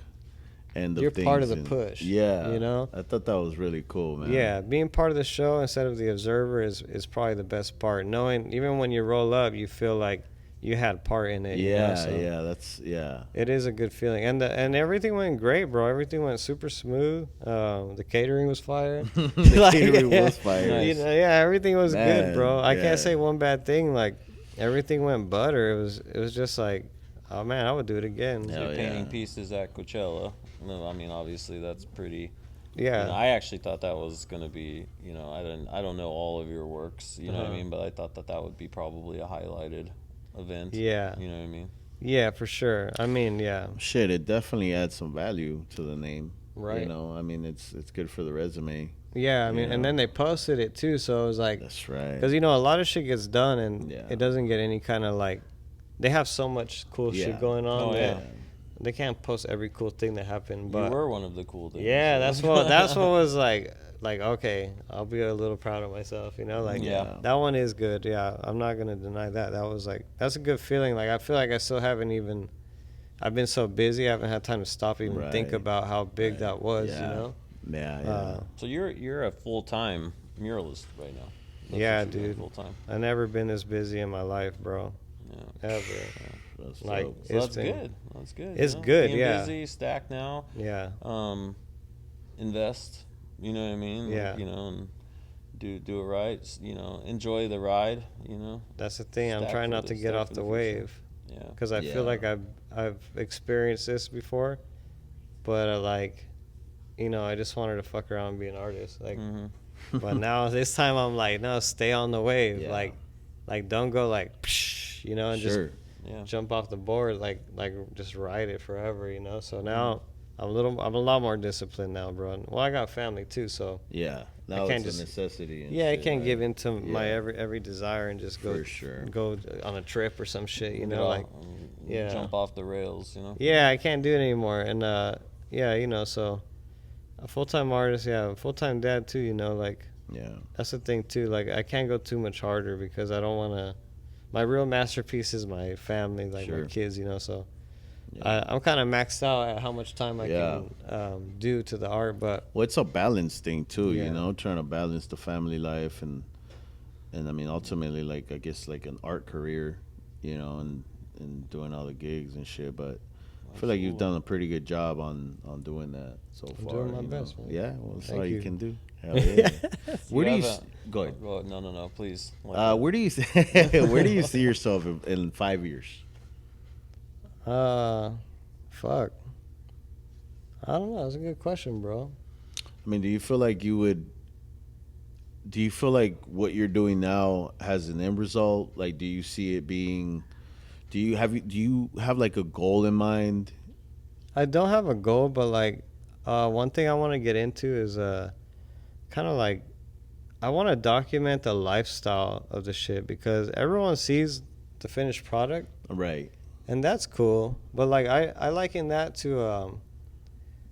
end of You're things. part of the and- push, Yeah. you know? I thought that was really cool, man. yeah, being part of the show instead of the observer is probably the best part. Knowing, even when you roll up, you feel like you had part in it. Yeah. you know? So Yeah. That's yeah. it is a good feeling, and everything went great, bro. Everything went super smooth. The catering was fire. The catering was fire. You know, yeah, everything was Man, good, bro. I yeah. can't say one bad thing. Like everything went butter. It was just like, oh man, I would do it again. Hell You're painting yeah. pieces at Coachella. No, I mean, obviously that's pretty. Yeah. You know, I actually thought that was gonna be. You know, I don't know all of your works. You know what I Uh-huh. mean? But I thought that would be probably a highlighted event. Yeah. You know what I mean? Yeah, for sure. I mean, yeah. Shit, it definitely adds some value to the name. Right. You know, I mean, it's good for the resume. Yeah, I mean, Yeah. and then they posted it too, so it was like, That's right. because you know a lot of shit gets done and Yeah. it doesn't get any kind of like, they have so much cool Yeah. shit going on Oh, that yeah. they can't post every cool thing that happened. You But were one of the cool things. yeah, that's what was like okay, I'll be a little proud of myself, you know, like Yeah. that one is good. Yeah, I'm not gonna deny that. That was like, that's a good feeling. Like I feel like I still haven't even. I've been so busy, I haven't had time to stop even think Right. about how big Right. that was, Yeah. you know. Yeah. Yeah. So you're a full time muralist right now. Yeah, dude. Full time. I've never been this busy in my life, bro. Yeah. Ever. That's like, dope. So It's that's been- good. That's good. it's you know? good, Being yeah. busy, stacked now. Yeah. Invest. You know what I mean? Yeah. You know, and do it right. You know, enjoy the ride. You know. That's the thing. I'm Stack trying for not the- to get stack off for the the future. wave Yeah. because I Yeah. feel like I've experienced this before, but like, you know, I just wanted to fuck around and be an artist. Like, Hmm. but now this time I'm like, no, stay on the wave. Yeah. Like don't go like, psh, you know, and Sure. Yeah. just jump off the board. Like just ride it forever, you know. So now I'm a lot more disciplined now, bro. And, well, I got family too, so Yeah. Now I can't it's just- a necessity. And yeah, I shit, can't right? give in to my Yeah. every desire and just go For sure. go on a trip or some shit, you Get know, off- like yeah. Jump off the rails. You know. yeah, I can't do it anymore. And yeah, you know, so a full-time artist, yeah, a full-time dad too, you know, like Yeah. that's the thing too. Like I can't go too much harder because I don't want to. My real masterpiece is my family, like Sure. my kids, you know. So Yeah. I'm kind of maxed out at how much time I Yeah. can do to the art, but Well, it's a balance thing too, Yeah. you know, trying to balance the family life and I mean ultimately like I guess like an art career, you know, and doing all the gigs and shit. But I feel like you've done a pretty good job on doing that so I'm far. doing my you best, know? man. Yeah, well, that's Thank all you you. can do. Hell yeah. Where do you have go ahead? Go ahead. No, please. Where do you where do you see yourself in 5 years? fuck. I don't know. That's a good question, bro. I mean, do you feel like what you're doing now has an end result? Like, do you see it being? Do you have like a goal in mind I don't have a goal, but like one thing I want to get into is kind of like I want to document the lifestyle of the shit because everyone sees the finished product, Right. and that's cool. But like I liken that to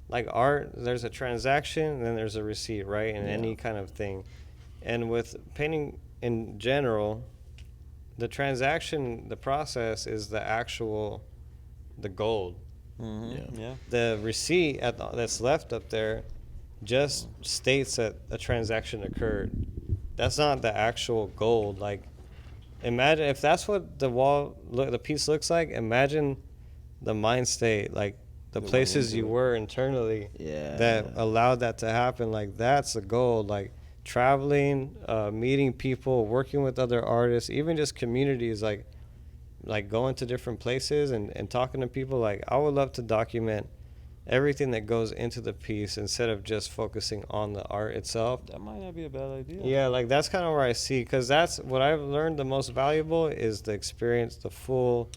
like art. There's a transaction, and then there's a receipt, right? In any kind of thing, and with painting in general, the transaction, the process is the gold. Mm-hmm. Yeah. The receipt that's left up there just states that a transaction occurred. That's not the actual gold. Like, imagine if that's what the piece looks like. Imagine the mind state, like the places you were internally that allowed that to happen. Like, that's the gold. Like, traveling, meeting people, working with other artists, even just communities, like going to different places and talking to people. Like, I would love to document everything that goes into the piece instead of just focusing on the art itself. That might not be a bad idea. Yeah, like that's kind of where I see, because that's what I've learned the most valuable is the experience, the full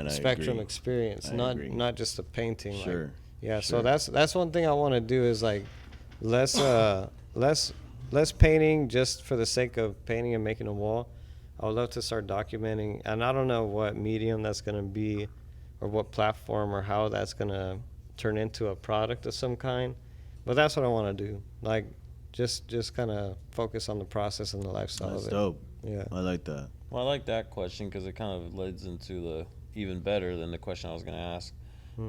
spectrum experience, not just the painting. Sure. Like, yeah, sure. So that's one thing I want to do is like less painting just for the sake of painting and making a wall. I would love to start documenting, and I don't know what medium that's going to be or what platform or how that's going to turn into a product of some kind, but that's what I want to do. Like, just kind of focus on the process and the lifestyle That's of it. dope. Yeah. I like that. Well, I like that question because it kind of leads into the even better than the question I was going to ask.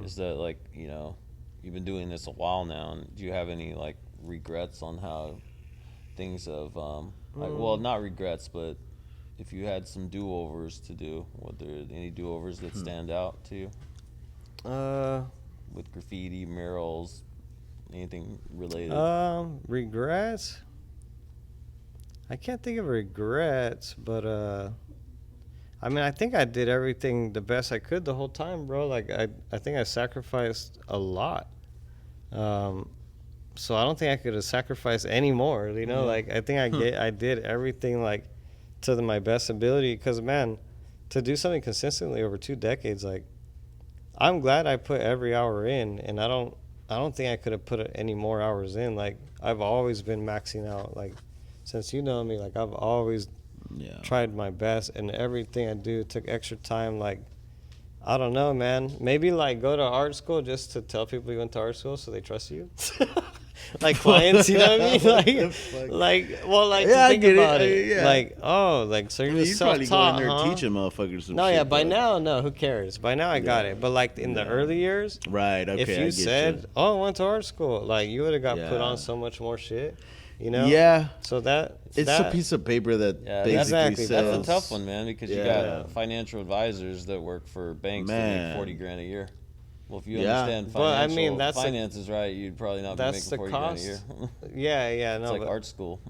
Is that, like, you know, you've been doing this a while now, and do you have any, like, regrets on how things have, like, well, not regrets, but if you had some do-overs to do, were there any do-overs that stand out to you? With graffiti, murals, anything related? Regrets? I can't think of regrets, but I mean, I think I did everything the best I could the whole time, bro. Like, I think I sacrificed a lot. So I don't think I could have sacrificed any more, you know? Like, I think I did everything, like, to my best ability. Because, man, to do something consistently over 2 decades, like, I'm glad I put every hour in, and I don't think I could have put any more hours in. Like, I've always been maxing out. Like, since you know me, like, I've always tried my best, and everything I do took extra time. Like, I don't know, man. Maybe, like, go to art school just to tell people you went to art school so they trust you. Like clients, you know what I mean? Think about it. Yeah. Like, oh, like, so you're just probably self-taught, go in there huh? teaching motherfuckers some No, shit. yeah, by bro. now, no, who cares? By now I got it. But, like, in the early years, Right, okay, if I you get said, you. oh, I went to art school, like, you would have got put Yeah. on so much more shit, you know? Yeah. So It's a piece of paper that basically exactly. says... That's a tough one, man, because you Yeah. got financial advisors that work for banks that Man. make 40 grand a year. Well, if you Yeah. understand But, I mean, finances right, you'd probably not be that's making the 40 grand a cost. year. Yeah, It's no, like but, art school.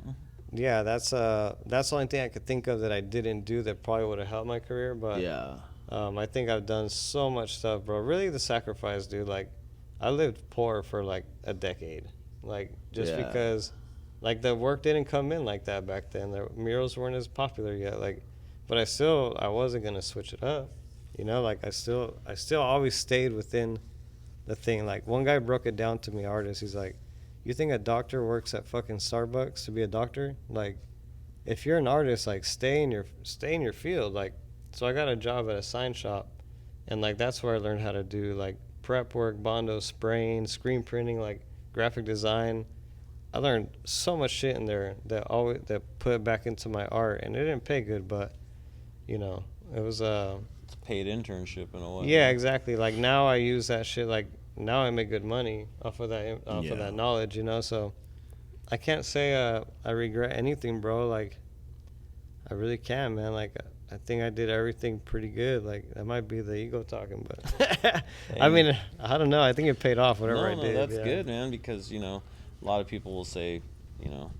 yeah, that's the only thing I could think of that I didn't do that probably would have helped my career. But Yeah. I think I've done so much stuff, bro. Really, the sacrifice, dude. Like, I lived poor for like a decade, like just Yeah. because, like, the work didn't come in like that back then. The murals weren't as popular yet, like, but I wasn't gonna switch it up, you know. Like, I still always stayed within the thing. Like, one guy broke it down to me, artist. He's like, you think a doctor works at fucking Starbucks to be a doctor? Like, if you're an artist, like, stay in your field. Like, so I got a job at a sign shop, and like that's where I learned how to do like prep work, bondo, spraying, screen printing, like graphic design. I learned so much shit in there that put back into my art, and it didn't pay good, but you know, it was It's a paid internship in a way. yeah, exactly. Like, now I use that shit. Like, now I make good money off of that knowledge, you know. So I can't say I regret anything, bro. Like, I really can, man. Like, I think I did everything pretty good. Like, that might be the ego talking, but I mean, I don't know. I think it paid off, whatever I did. That's good, man, because, you know, a lot of people will say, you know,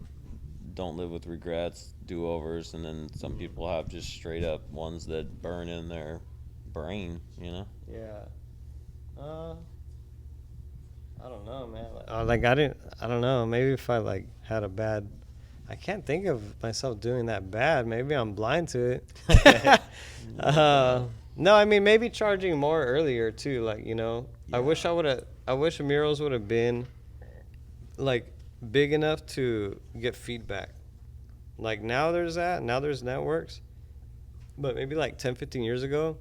don't live with regrets, do-overs, and then some people have just straight up ones that burn in their brain, you know? Yeah. I don't know, man. I don't know. Maybe if I, like, had a bad... I can't think of myself doing that bad. Maybe I'm blind to it. No, I mean maybe charging more earlier too. Like, you know, Yeah. I wish Murals would have been like big enough to get feedback. Like now there's that. Now there's networks. But maybe like 10, 15 years ago,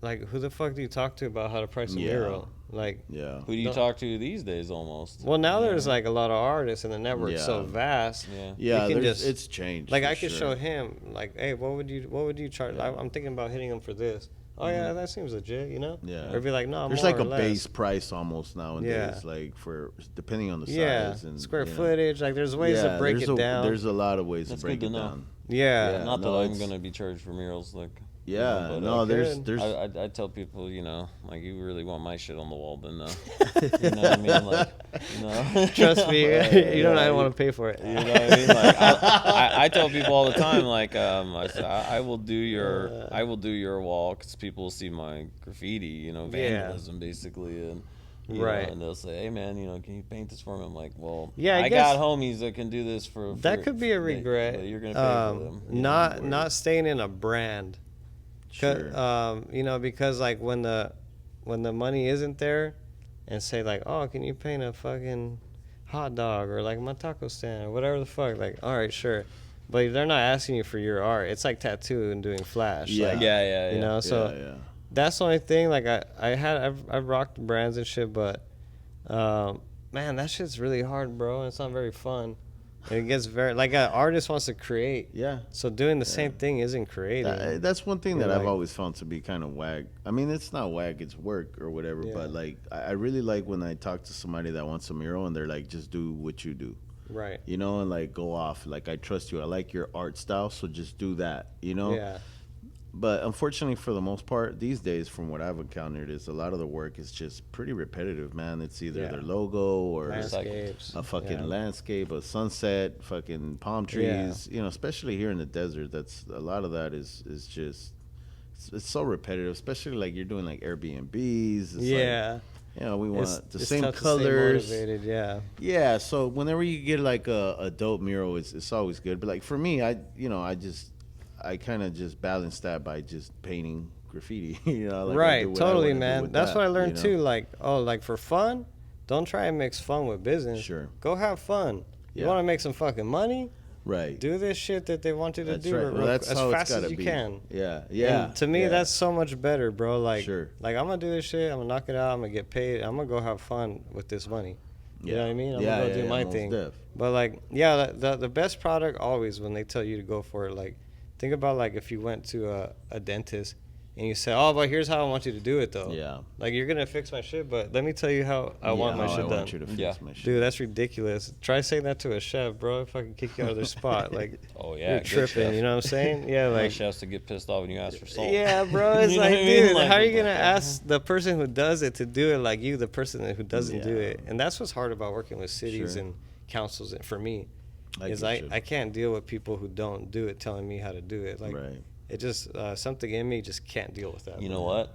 like who the fuck do you talk to about how to price a Yeah. mural? Like, Yeah. Who do you No. talk to these days almost? well, now Yeah. there's like a lot of artists and the network's so Yeah. vast. Yeah. Yeah, You can there's- just- it's changed. Like for I could sure. show him, like, hey, what would you charge? Yeah. I'm thinking about hitting him for this. Oh yeah, that seems legit, you know. Yeah. Or be like, no, There's more like or a less. base price almost nowadays, Yeah. like for depending on the Yeah, size and square you know. footage. Like there's ways Yeah, to break there's it a, down. There's a lot of ways That's to break good it to know. down. Yeah. Yeah. Not that no, I'm it's- gonna be charged for murals, like. Yeah, but, no, good. there's I tell people, you know, like you really want my shit on the wall, then you know what I mean, like, you know. Trust me, you don't. I don't want to pay for it. You know what I mean? Like I tell people all the time, like I said, I will do your wall because people will see my graffiti, you know, vandalism basically, and you Right. know, and they'll say, hey man, you know, can you paint this for me? I'm like, well, Yeah, I I guess- got homies that can do this for That could be a regret. but you're gonna pay for them. you know? Not staying in a brand. sure. You know, because like when the money isn't there, and say like, oh, can you paint a fucking hot dog or like my taco stand or whatever the fuck? Like, all right, sure, but they're not asking you for your art. It's like tattoo and doing flash. Yeah. Like, Yeah. you know. So yeah. that's the only thing. Like I've rocked brands and shit, but man, that shit's really hard, bro, and it's not very fun. And it gets very like an artist wants to create. Yeah. So doing the same thing isn't creating. That's one thing that You're I've like- always found to be kind of wag. I mean, it's not wag, it's work or whatever. Yeah. But like, I really like when I talk to somebody that wants a mural and they're like, just do what you do, Right. you know, and like go off. Like I trust you. I like your art style, so just do that, you know. Yeah. But unfortunately, for the most part, these days, from what I've encountered, is a lot of the work is just pretty repetitive, man. It's either Yeah. their logo or Landscapes. a fucking Yeah. landscape, a sunset, fucking palm trees. You know, especially here in the desert, that's a lot of that is just it's so repetitive. Especially like you're doing like Airbnbs. It's Yeah. like, you know, we want It's- the it's same tough to stay colors. motivated, yeah. Yeah. So whenever you get like a dope mural, it's always good. But like for me, I kind of just balance that by just painting graffiti. You know, like I do Right, what I totally, wanna do man. with That's that, what I learned you know? too. Like, oh, like for fun, don't try and mix fun with business. Sure. Go have fun. You Yeah. want to make some fucking money? Right. Do this shit that they want you to That's do right. Well, that's as how fast it's gotta as you be. can. Yeah. Yeah. And to me, yeah. that's so much better, bro. Like, Sure. like I'm gonna do this shit. I'm gonna knock it out. I'm gonna get paid. I'm gonna go have fun with this money. You know what I mean? I'm gonna go do my most thing. def. But like, yeah, the best product always when they tell you to go for it. Like, think about like if you went to a dentist and you say, oh, but here's how I want you to do it though. Yeah. Like you're gonna fix my shit, but let me tell you how I want my how shit I done. want you to fix Yeah. my shit. Dude, that's ridiculous. Try saying that to a chef, bro. If I can kick you out of their spot, like Oh yeah, you're good tripping. chef. You know what I'm saying? Yeah, My like chefs to get pissed off when you ask for salt. yeah, bro. It's You know like, what I mean? dude, Like, how are you what gonna the ask the person who does it to do it like you, the person who doesn't do Yeah. it? And that's what's hard about working with cities Sure. and councils. And for me, is get you. I can't deal with people who don't do it telling me how to do it. Like Right. it just something in me just can't deal with that. You know what?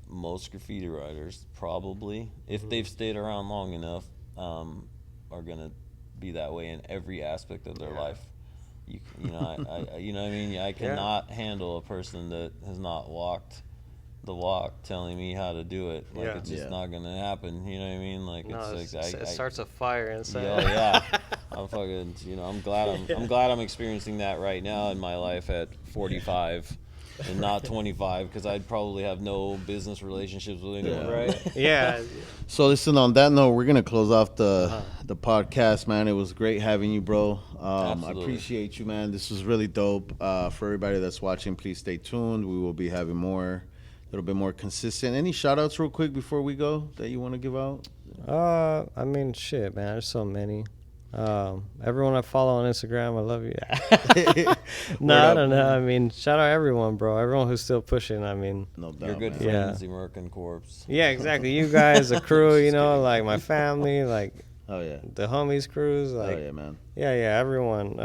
Most graffiti writers probably, if they've stayed around long enough, are gonna be that way in every aspect of their life. You know, I you know what I mean? I cannot handle a person that has not walked the walk telling me how to do it. Like Yeah. it's just Yeah. not gonna happen. You know what I mean? Like No, it's like it starts a fire inside. yeah. I'm fucking, you know, I'm glad I'm experiencing that right now in my life at 45 and not 25 because I'd probably have no business relationships with anyone. Yeah. Right? Yeah. So listen, on that note, we're gonna close off the podcast, man. It was great having you, bro. I Absolutely. appreciate you, man. This was really dope. For everybody that's watching, please stay tuned. We will be having more, a little bit more consistent. Any shout outs real quick before we go that you want to give out? I mean, shit, man. There's so many. Everyone I follow on Instagram, I love you. No, I don't know. I mean, shout out everyone, bro. Everyone who's still pushing. I mean, No doubt, Your good man. Yeah. friends, the American Corpse. yeah, exactly. You guys, the crew, you know, like my family, like Oh yeah. the homies crews, like Oh yeah, man. yeah, everyone.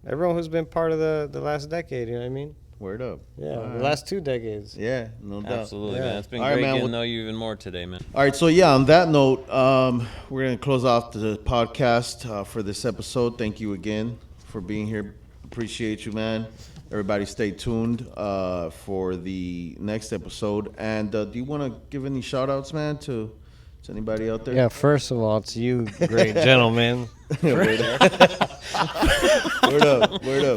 Everyone who's been part of the last decade. You know what I mean? Word up. Yeah, All the right. last 2 decades. Yeah, no doubt. Absolutely, Yeah. man. It's been All right, great man. getting Well- to know you even more today, man. All right, so yeah, on that note, we're going to close off the podcast for this episode. Thank you again for being here, Appreciate you, man. Everybody stay tuned for the next episode. And do you want to give any shout outs, man, to anybody out there? Yeah, first of all, to you, great gentlemen, Word up.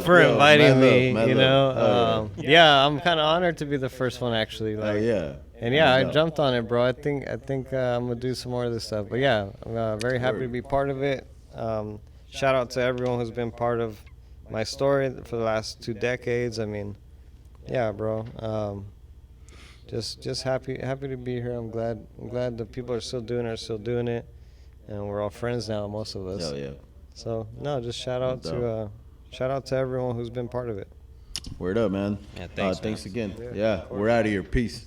for Yo, inviting mad me. love, You mad know, love. yeah, I'm kind of honored to be the first one, actually. Like, Yeah. and yeah, I No doubt. jumped on it, bro. I think I'm gonna do some more of this stuff. But yeah, I'm very happy to be part of it. Shout out to everyone who's been part of my story for the last 2 decades. I mean, yeah, bro. Just happy to be here. I'm glad the people are still doing it, and we're all friends now, most of us. Hell yeah. So no, just shout out to everyone who's been part of it. Word up, man. Yeah, thanks, Thanks man. again. Yeah, we're out of here. Peace.